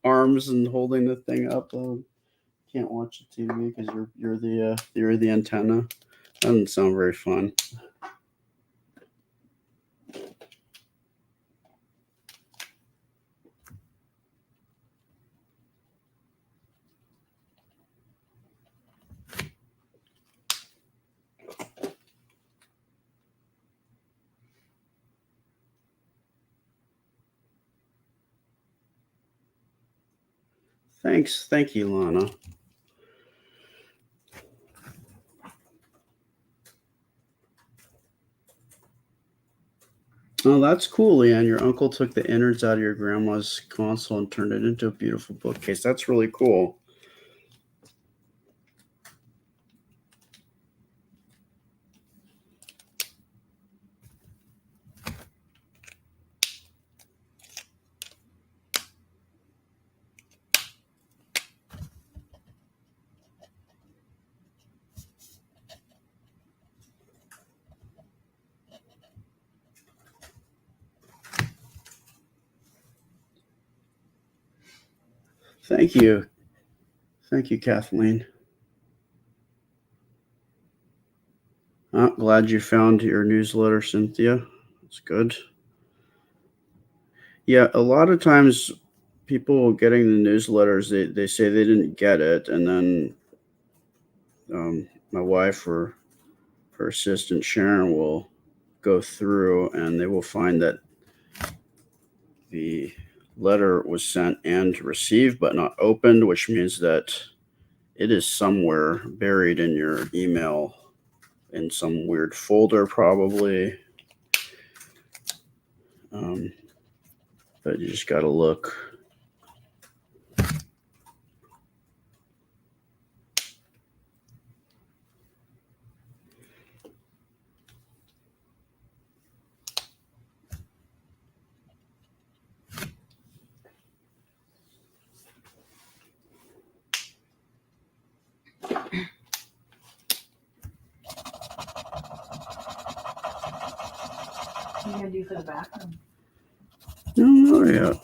A: arms and holding the thing up. Can't watch the TV because you're the antenna. That doesn't sound very fun. Thank you, Lana. Oh, that's cool, Leanne. Your uncle took the innards out of your grandma's console and turned it into a beautiful bookcase. That's really cool. Thank you. Thank you, Kathleen. I'm glad you found your newsletter, Cynthia. That's good. Yeah, a lot of times people getting the newsletters, they say they didn't get it, and then my wife or her assistant Sharon will go through and they will find that the letter was sent and received but not opened, which means that it is somewhere buried in your email in some weird folder, probably. But you just got to look.
B: What are you gonna do for the bathroom?
A: I don't know yet.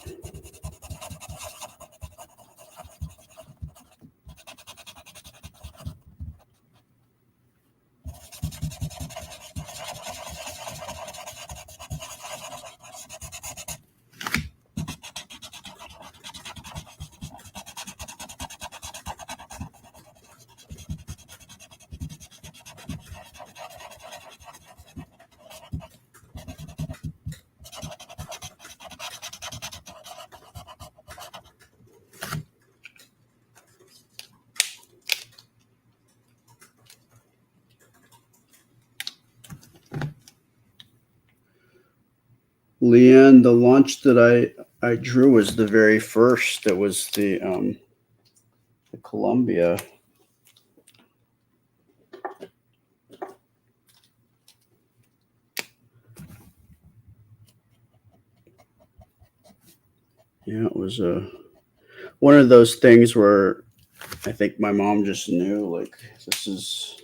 A: Leanne, the launch that I drew was the very first. It was the Columbia. Yeah, it was one of those things where I think my mom just knew, like, this is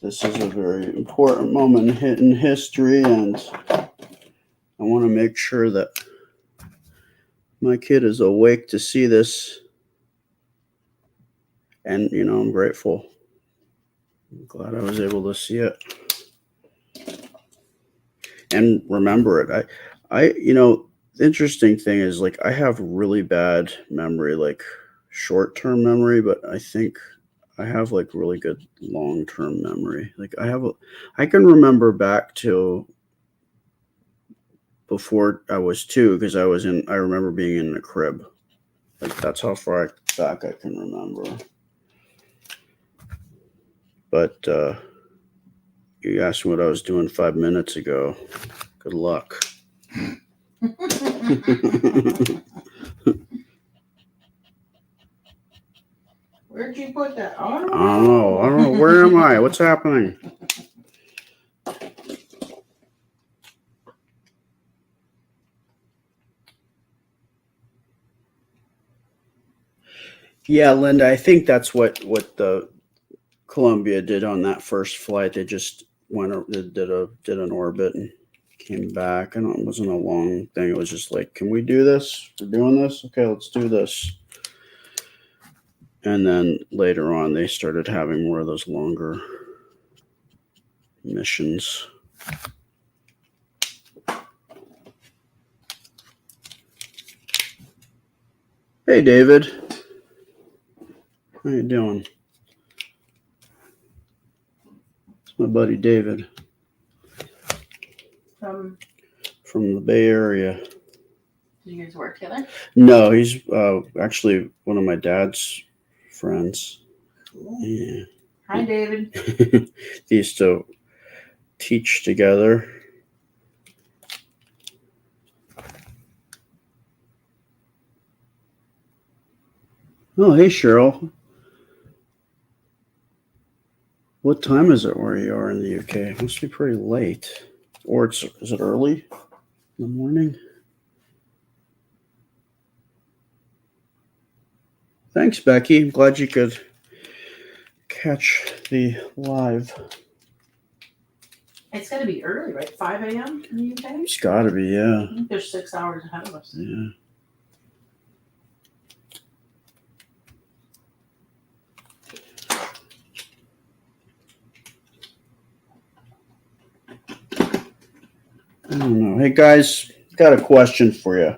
A: a very important moment in history, and I want to make sure that my kid is awake to see this. And, I'm grateful. I'm glad I was able to see it and remember it. The interesting thing is, like, I have really bad memory, like short-term memory, but I think I have like really good long-term memory. Like I can remember back to before I was 2 because I remember being in a crib. Like that's how far back I can remember. But you asked me what I was doing 5 minutes ago. Good luck.
B: Where'd you put that? I
A: I don't know. Where am I? What's happening? Yeah, Linda, I think that's what the Columbia did on that first flight. They just did an orbit and came back. And it wasn't a long thing. It was just like, can we do this? We're doing this? Okay, let's do this. And then later on, they started having more of those longer missions. Hey, David. How you doing? It's my buddy David from the Bay Area.
B: Do you guys work together?
A: No, he's actually one of my dad's friends.
B: Cool.
A: Yeah.
B: Hi, David.
A: They used to teach together. Oh, hey, Cheryl. What time is it where you are in the UK? It must be pretty late. Or is it early in the morning? Thanks, Becky. I'm glad you could catch the live.
B: It's got to be early, right? 5 a.m. in the UK?
A: It's got to be, yeah.
B: I think there's 6 hours ahead of us.
A: Yeah. I don't know. Hey, guys, got a question for you.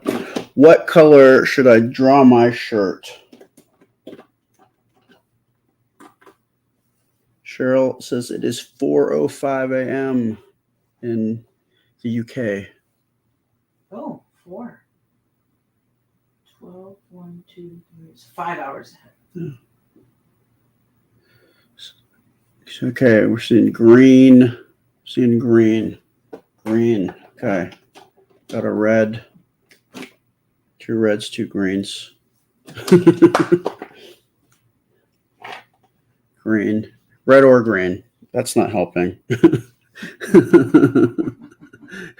A: What color should I draw my shirt? Cheryl says it is 4:05 a.m. in the UK.
B: Oh, 4. 12, 1, 2, 3. It's 5 hours ahead.
A: Yeah. Okay, we're seeing green. Green. Okay. Got a red. 2 reds, 2 greens. Green. Red or green. That's not helping.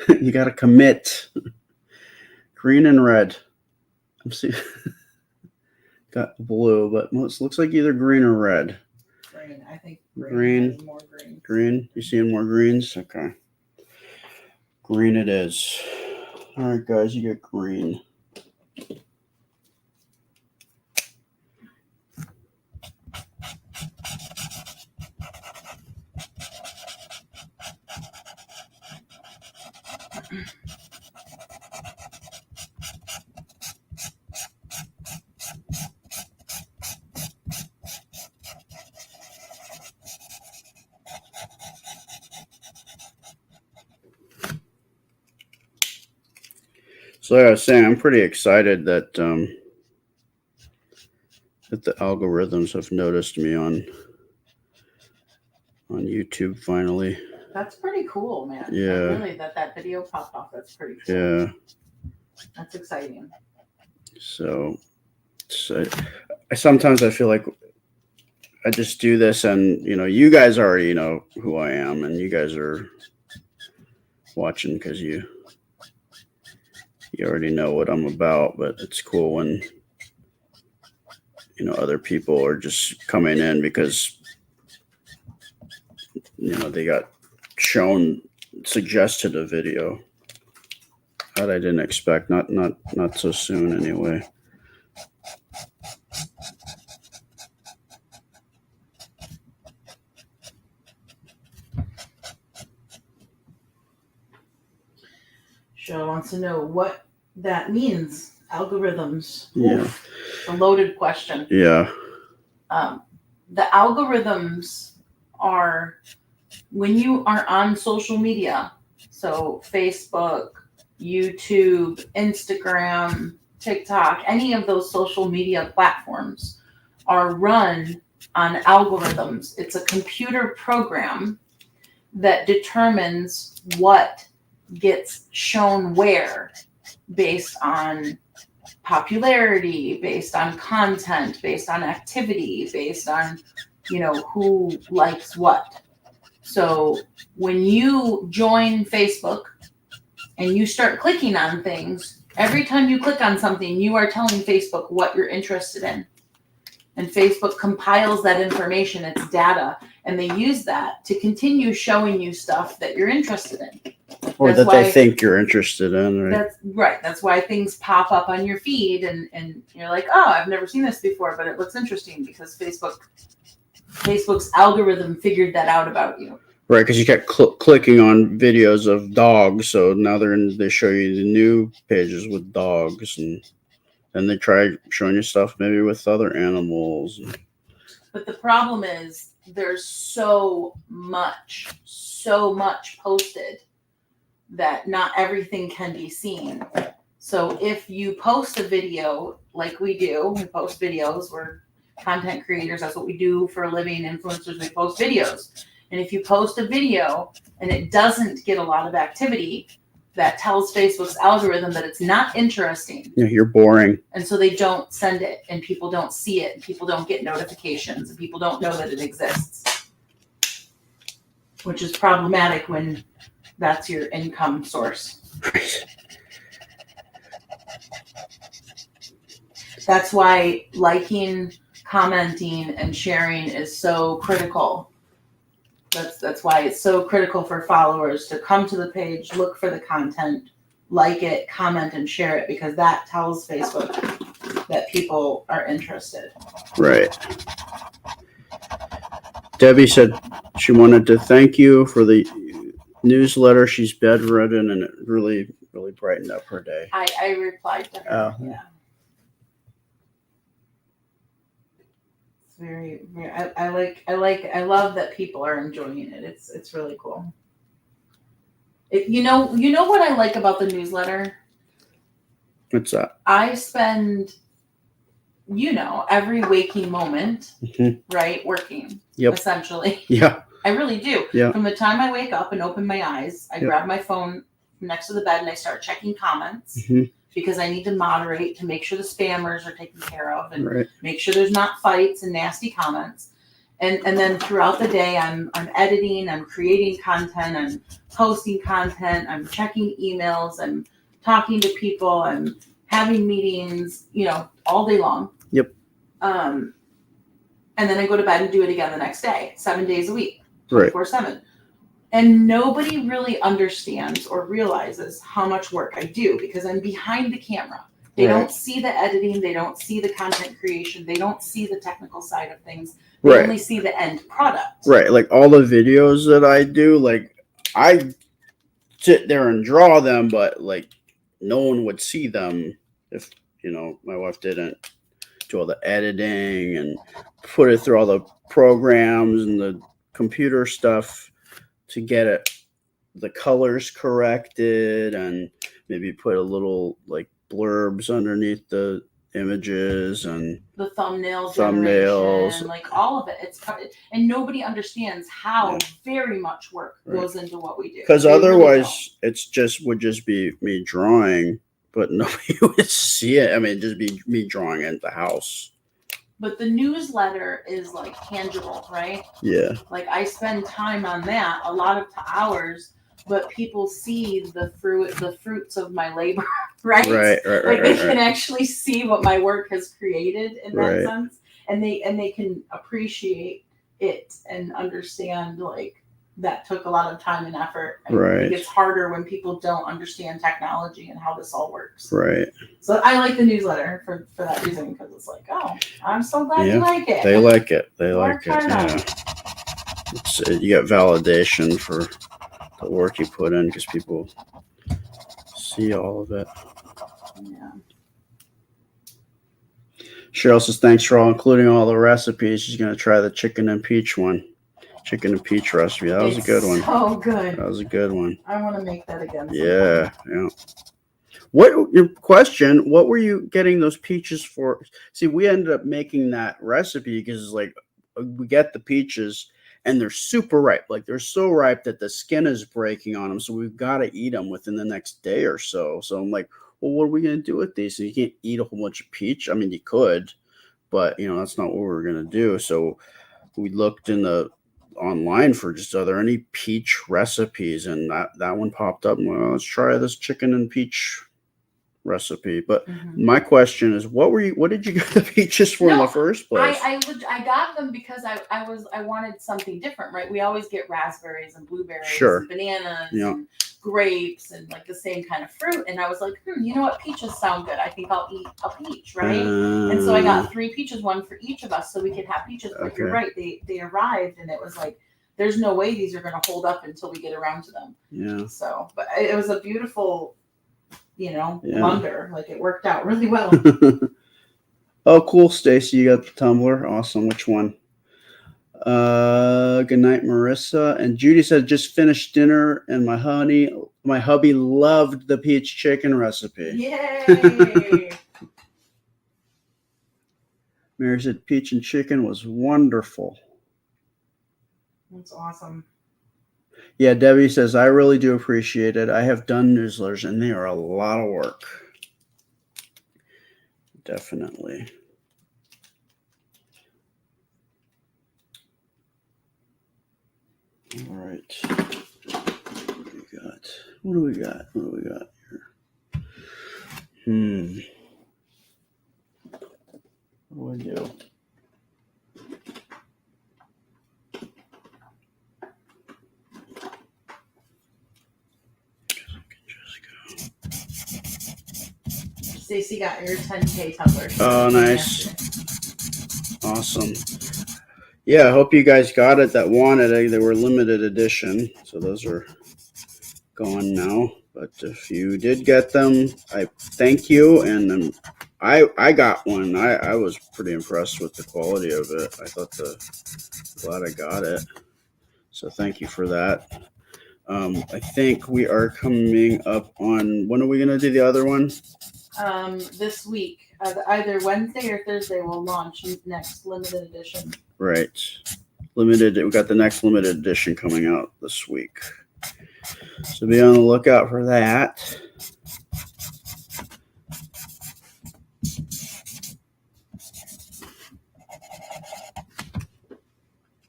A: You got to commit. Green and red. I'm seeing. Got blue, but it looks like either green or red.
B: Green. I think
A: green.
B: More green.
A: Green. You seeing more greens? Okay. Green it is. All right, guys, you get green. So like I was saying, I'm pretty excited that that the algorithms have noticed me on YouTube finally.
B: That's pretty cool, man.
A: Yeah.
B: Really, that video popped off. That's pretty cool.
A: Yeah.
B: That's exciting.
A: So sometimes I feel like I just do this, and you guys already know who I am, and you guys are watching because you already know what I'm about. But it's cool when other people are just coming in because they got suggested a video. That I didn't expect. Not so soon anyway.
B: Cheryl wants to know what that means. Algorithms.
A: Yeah.
B: Oof, a loaded question.
A: Yeah.
B: The algorithms are when you are on social media, so Facebook, YouTube, Instagram, TikTok, any of those social media platforms are run on algorithms. It's a computer program that determines what gets shown where based on popularity, based on content, based on activity, based on, who likes what. So when you join Facebook and you start clicking on things, every time you click on something, you are telling Facebook what you're interested in. And Facebook compiles that information, it's data, and they use that to continue showing you stuff that you're interested in.
A: Or that they think you're interested in, right?
B: That's right. That's why things pop up on your feed and you're like, oh, I've never seen this before, but it looks interesting because Facebook's algorithm figured that out about you.
A: Right, because you kept clicking on videos of dogs, so now they show you the new pages with dogs, and then they try showing you stuff maybe with other animals.
B: But the problem is there's so much posted that not everything can be seen. So if you post a video like we do, we post videos, we're content creators, that's what we do for a living, influencers, we post videos. And if you post a video and it doesn't get a lot of activity, that tells Facebook's algorithm that it's not interesting.
A: Yeah, you're boring.
B: And so they don't send it, and people don't see it, and people don't get notifications, and people don't know that it exists. Which is problematic when that's your income source.
A: Right.
B: That's why liking, commenting, and sharing is so critical. That's why it's so critical for followers to come to the page, look for the content, like it, comment, and share it, because that tells Facebook that people are interested.
A: Right. Debbie said she wanted to thank you for the newsletter. She's bedridden, and it really brightened up her day.
B: I replied to her.
A: Oh.
B: Yeah. Very, very. I love that people are enjoying it. It's really cool. You know what I like about the newsletter?
A: What's that?
B: I spend, every waking moment, right, working.
A: Yep.
B: Essentially.
A: Yeah.
B: I really do.
A: Yeah.
B: From the time I wake up and open my eyes, I grab my phone next to the bed and I start checking comments. Because I need to moderate to make sure the spammers are taken care of and make sure there's not fights and nasty comments. And then throughout the day, I'm editing, I'm creating content, I'm posting content, I'm checking emails, I'm talking to people, I'm having meetings, all day long.
A: Yep.
B: And then I go to bed and do it again the next day, 7 days a week, 24/7. And nobody really understands or realizes how much work I do because I'm behind the camera. They don't see the editing. They don't see the content creation. They don't see the technical side of things. They only see the end product. Right.
A: Like all the videos that I do, like I sit there and draw them, but like no one would see them if, my wife didn't do all the editing and put it through all the programs and the computer stuff to get the colors corrected and maybe put a little like blurbs underneath the images and
B: the thumbnails, like all of it. And nobody understands how very much work goes into what we do.
A: Because otherwise, would just be me drawing, but nobody would see it. I mean, just be me drawing at the house.
B: But the newsletter is like tangible, right?
A: Yeah.
B: Like I spend time on that, a lot of hours, but people see the fruits of my labor, right?
A: Right.
B: Like they can actually see what my work has created in that sense, and they can appreciate it and understand like that took a lot of time and effort. I
A: Right.
B: think it's harder when people don't understand technology and how this all works.
A: Right.
B: So I like the newsletter for that reason, because it's like, oh, I'm so glad you like it.
A: They like it. They
B: Work
A: like it.
B: hard on
A: Yeah.
B: it.
A: You get validation for the work you put in because people see all of it.
B: Yeah.
A: Cheryl says, thanks for including all the recipes. She's going to try the chicken and peach one. Chicken and peach recipe. That was a good one.
B: So good.
A: That was a good one.
B: I want to make that again.
A: Yeah. Yeah. Your question, what were you getting those peaches for? See, we ended up making that recipe because like we get the peaches and they're super ripe. Like they're so ripe that the skin is breaking on them. So we've got to eat them within the next day or so. So I'm like, well, what are we going to do with these? So you can't eat a whole bunch of peach. I mean, you could, but that's not what we're going to do. So we looked online for just are there any peach recipes, and that one popped up. Well, let's try this chicken and peach recipe. But my question is, what did you get the peaches for in the first place?
B: I got them because I wanted something different, right? We always get raspberries and blueberries and bananas and grapes and like the same kind of fruit, and I was like, you know what, peaches sound good. I think I'll eat a peach, right? And so I got 3 peaches, one for each of us, so we could have peaches. But you're right, they arrived and it was like, there's no way these are going to hold up until we get around to them.
A: Yeah.
B: So, but it was a beautiful blunder. Like it worked out really well.
A: Oh, cool, Stacy. You got the tumbler. Awesome. Which one? Good night, Marissa. And Judy said, just finished dinner and my hubby loved the peach chicken recipe.
B: Yay!
A: Mary said peach and chicken was wonderful.
B: That's awesome.
A: Yeah, Debbie says, I really do appreciate it. I have done newsletters, and they are a lot of work. Definitely. All right. What do we got here? What do I do?
B: Stacy got your 10K tumbler.
A: Oh, nice. Awesome. Yeah, I hope you guys got it that wanted it. They were limited edition, so those are gone now. But if you did get them, I thank you. And I got one. I was pretty impressed with the quality of it. Glad I got it. So thank you for that. I think we are coming up on, when are we going to do the other one?
B: This week. Either Wednesday or Thursday we'll launch next limited edition.
A: Right. Limited. We got the next limited edition coming out this week. So be on the lookout for that.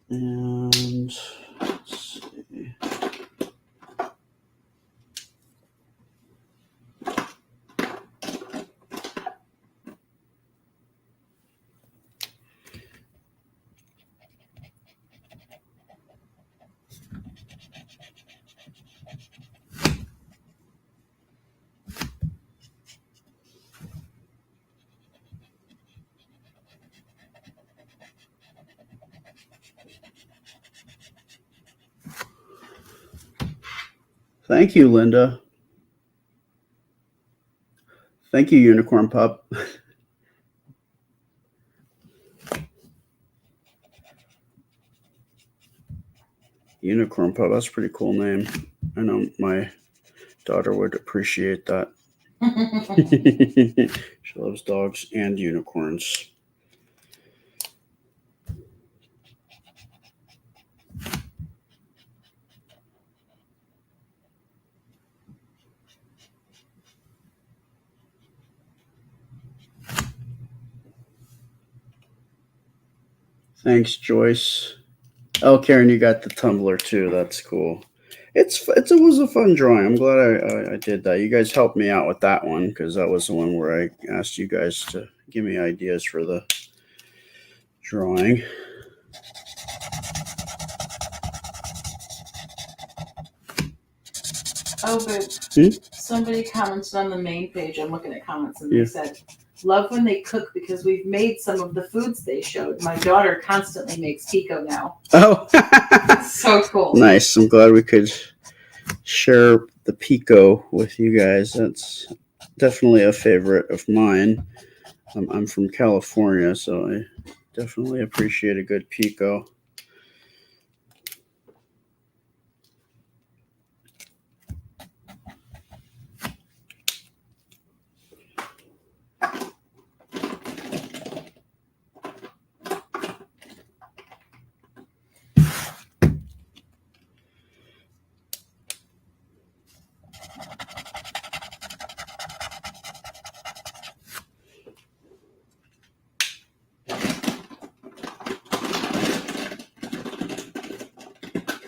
A: And let's see. Thank you, Linda. Thank you, Unicorn Pup. Unicorn Pup, that's a pretty cool name. I know my daughter would appreciate that. She loves dogs and unicorns. Thanks, Joyce. Oh, Karen, you got the tumbler too. That's cool. It was a fun drawing. I'm glad I did that. You guys helped me out with that one because that was the one where I asked you guys to give me ideas for the drawing.
B: Oh, but somebody commented on the main page. I'm looking at comments, and they said, "Love when they cook because we've made some of the foods they showed. My daughter constantly makes pico now."
A: Oh,
B: so cool.
A: Nice. I'm glad we could share the pico with you guys. That's definitely a favorite of mine. I'm from California, so I definitely appreciate a good pico.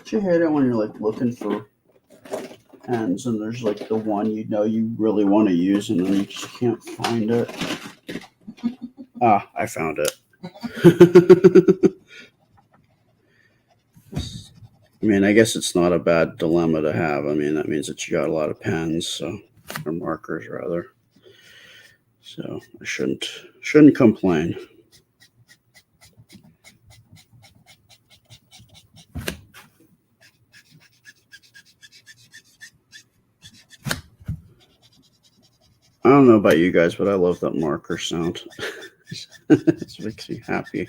A: You hate it when you're like looking for pens and there's like the one you know you really want to use and then you just can't find it. I found it. I mean, I guess it's not a bad dilemma to have. I mean, that means that you got a lot of pens, or markers rather. So I shouldn't complain. I don't know about you guys, but I love that marker sound. It makes me happy.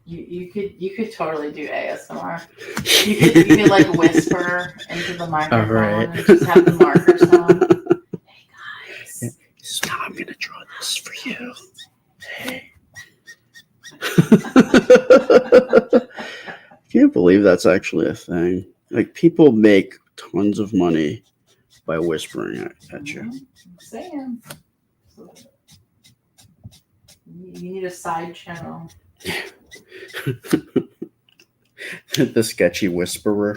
B: You could totally do ASMR. You could like whisper into the microphone and just have the marker sound. Hey guys.
A: So now I'm gonna draw this for you. Hey. I can't believe that's actually a thing. Like people make tons of money by whispering at you.
B: I'm saying. You need a side channel.
A: The sketchy whisperer.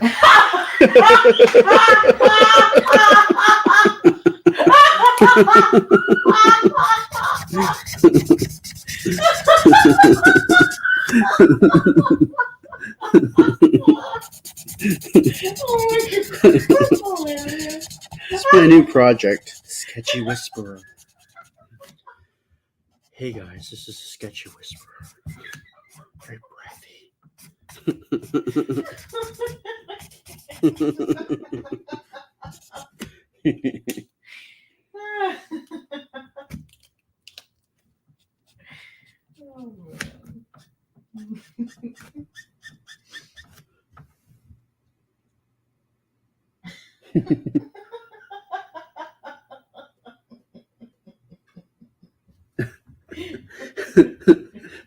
A: It's my new project, Sketchy Whisperer. Hey guys, this is a Sketchy Whisperer. Very breathy.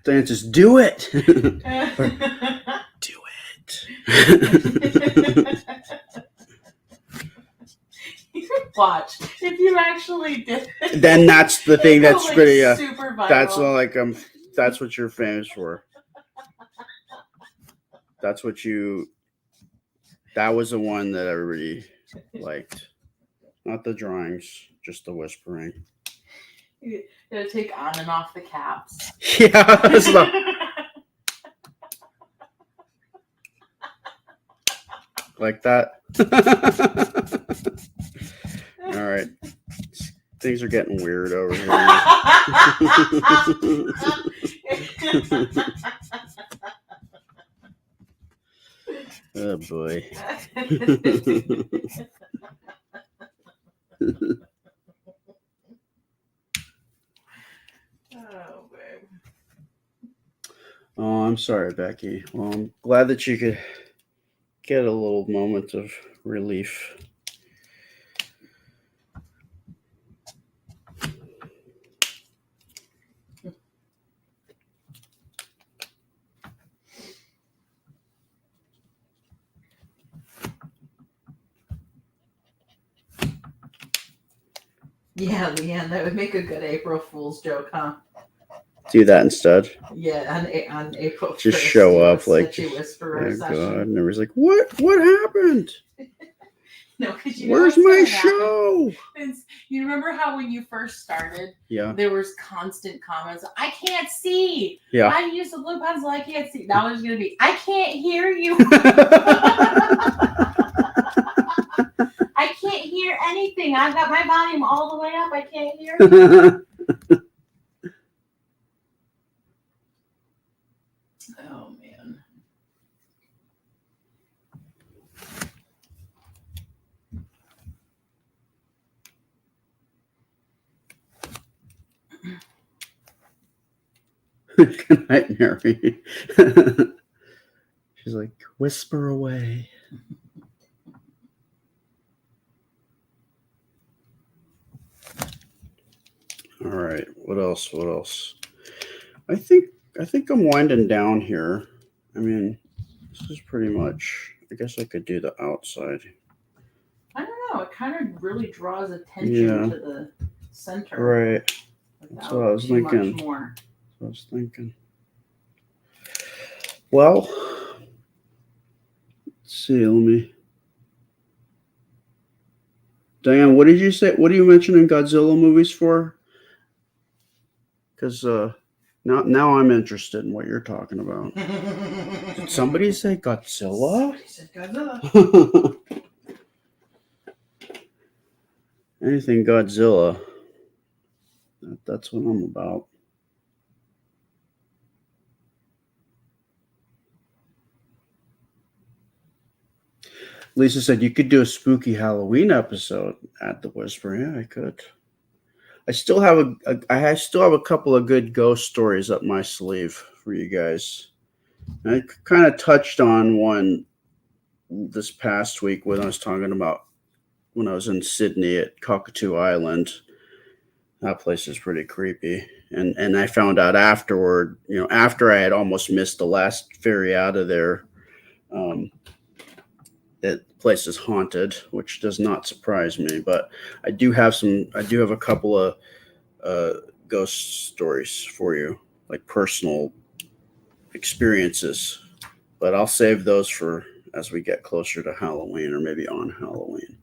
A: Diane says, do it. Or, do it.
B: Watch. If you actually did it,
A: then that's the thing that's
B: like
A: pretty
B: super viral.
A: That's all like that's what you're famous for. That's what that was the one that everybody liked. Not the drawings, just the whispering.
B: You gotta take on and off the caps.
A: Yeah, that's not... like that. All right. Things are getting weird over here. Oh boy.
B: Oh, babe.
A: Oh, I'm sorry, Becky. Well, I'm glad that you could get a little moment of relief.
B: Yeah, Leanne, that would make a good April Fool's joke, huh?
A: Do that instead.
B: Yeah, on April 1st.
A: Just show up like,
B: Whisperer
A: oh
B: session.
A: God, and everybody's like, what happened?
B: No, because
A: Where's my show?
B: You remember how when you first started,
A: yeah,
B: there was constant comments. I can't see.
A: Yeah.
B: I use the blue pencil. I can't see. Now there's gonna be. I can't hear you. I can't hear anything. I've got my volume all the way up. I can't hear you. Oh man.
A: Good night, Mary. She's like, whisper away. All right. What else? What else? I think I'm winding down here. I mean, this is pretty much. I guess I could do the outside.
B: I don't know. It kind of really draws attention to the center.
A: Right. That's what I was thinking.
B: Much more.
A: That's what I was thinking. Well, let's see. Let me. Diane, what did you say? What are you mentioning Godzilla movies for? Because now I'm interested in what you're talking about. Did somebody say Godzilla?
B: Somebody said Godzilla.
A: Anything Godzilla. That's what I'm about. Lisa said you could do a spooky Halloween episode at the Whisper. Yeah, I could. I still have a couple of good ghost stories up my sleeve for you guys. And I kind of touched on one this past week when I was talking about when I was in Sydney at Cockatoo Island. That place is pretty creepy. And I found out afterward, after I had almost missed the last ferry out of there, that place is haunted, which does not surprise me. But I do have a couple of ghost stories for you, like personal experiences. But I'll save those for as we get closer to Halloween or maybe on Halloween.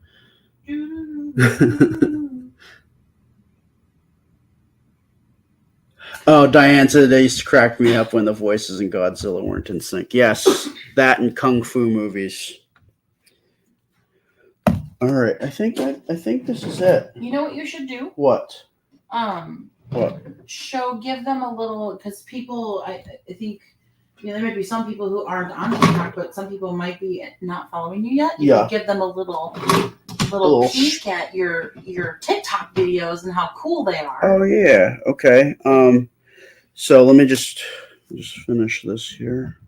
A: Oh, Diane said they used to crack me up when the voices in Godzilla weren't in sync. Yes, that and kung fu movies. All right, I think this is it.
B: You know what you should do?
A: What?
B: What? Give them a little, because people, I think, there might be some people who aren't on TikTok, but some people might be not following you yet. You could give them a little peek at your TikTok videos and how cool they are.
A: Oh yeah. Okay. So let me just finish this here.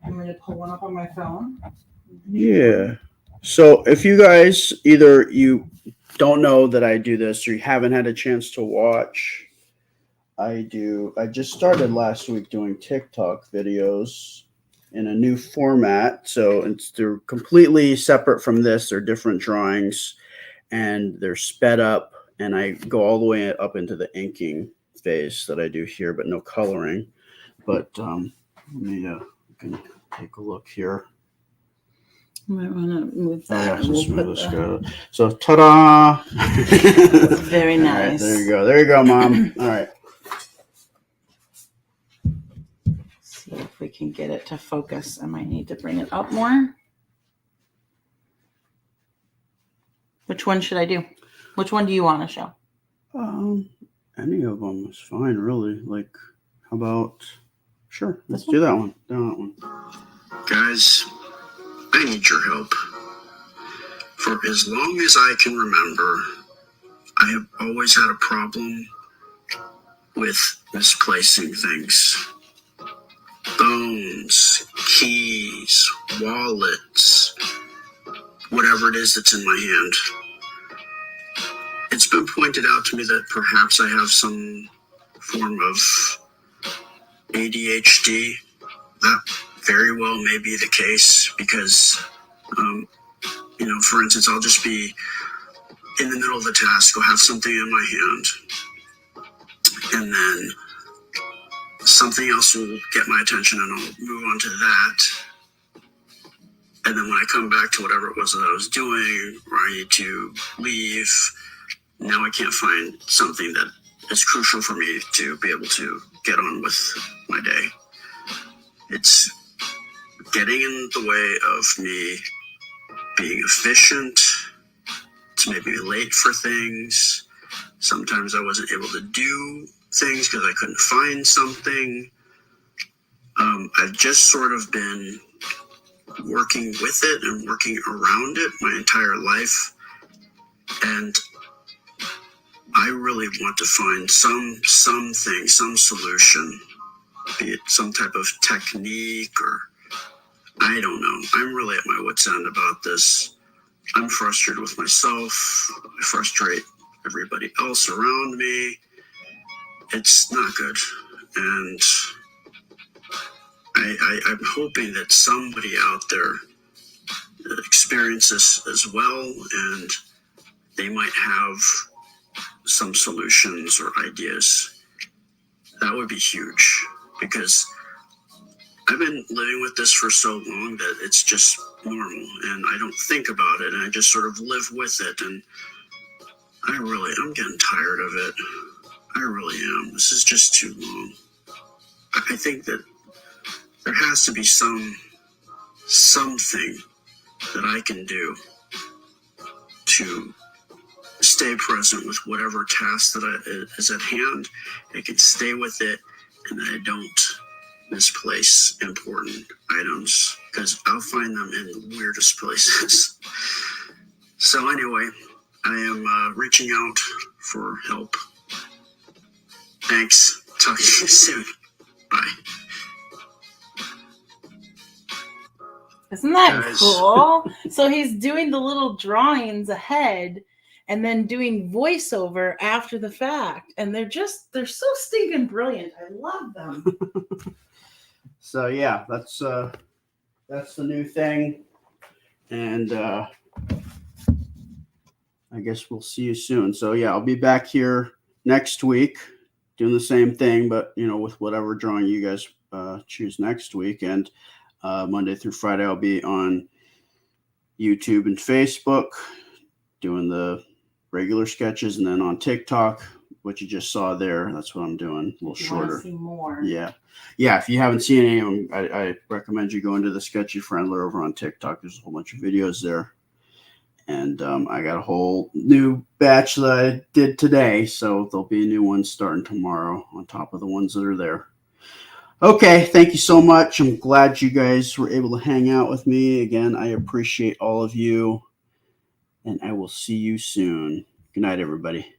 B: I'm going to pull one up on my phone.
A: Yeah. So if you guys either you don't know that I do this or you haven't had a chance to watch, I just started last week doing TikTok videos in a new format. So they're completely separate from this. They're different drawings and they're sped up, and I go all the way up into the inking phase that I do here, but no coloring. But let me can take a look here.
B: You might want to move that.
A: So, ta-da!
B: Very nice.
A: Right, there you go, Mom. All right.
B: See if we can get it to focus. I might need to bring it up more. Which one should I do? Which one do you want to show?
A: Any of them is fine, really. Like, how about? Sure, let's do that one. Guys, I need your help. For as long as I can remember, I have always had a problem with misplacing things. Phones, keys, wallets, whatever it is that's in my hand. It's been pointed out to me that perhaps I have some form of ADHD. That very well may be the case because, for instance, I'll just be in the middle of a task, I'll have something in my hand, and then something else will get my attention and I'll move on to that. And then when I come back to whatever it was that I was doing, or I need to leave, now I can't find something that is crucial for me to be able to get on with my day. It's getting in the way of me being efficient. It's made me late for things. Sometimes I wasn't able to do things because I couldn't find something. I've just sort of been working with it and working around it my entire life. And I really want to find something, some solution, be it some type of technique or I don't know. I'm really at my wit's end about this. I'm frustrated with myself. I frustrate everybody else around me. It's not good. And I'm hoping that somebody out there experiences as well and they might have some solutions or ideas. That would be huge because I've been living with this for so long that it's just normal and I don't think about it and I just sort of live with it and I'm getting tired of it. I really am. This is just too long. I think that there has to be something that I can do to stay present with whatever task that is at hand. I can stay with it and I don't misplace important items because I'll find them in the weirdest places. So anyway, I am reaching out for help. Thanks. Talk to you soon. Bye.
B: Isn't that
A: Guys.
B: cool? So he's doing the little drawings ahead and then doing voiceover after the fact. And they're so stinking brilliant. I love them.
A: So yeah, that's the new thing. And I guess we'll see you soon. So yeah, I'll be back here next week doing the same thing, but with whatever drawing you guys choose next week. And Monday through Friday, I'll be on YouTube and Facebook doing the regular sketches, and then on TikTok, what you just saw there, that's what I'm doing, a little shorter.
B: See more.
A: Yeah. If you haven't seen any of them, I recommend you go into the Sketchy Friendler over on TikTok. There's a whole bunch of videos there. And I got a whole new batch that I did today, so there'll be a new one starting tomorrow on top of the ones that are there. Okay, thank you so much. I'm glad you guys were able to hang out with me. Again, I appreciate all of you, and I will see you soon. Good night, everybody.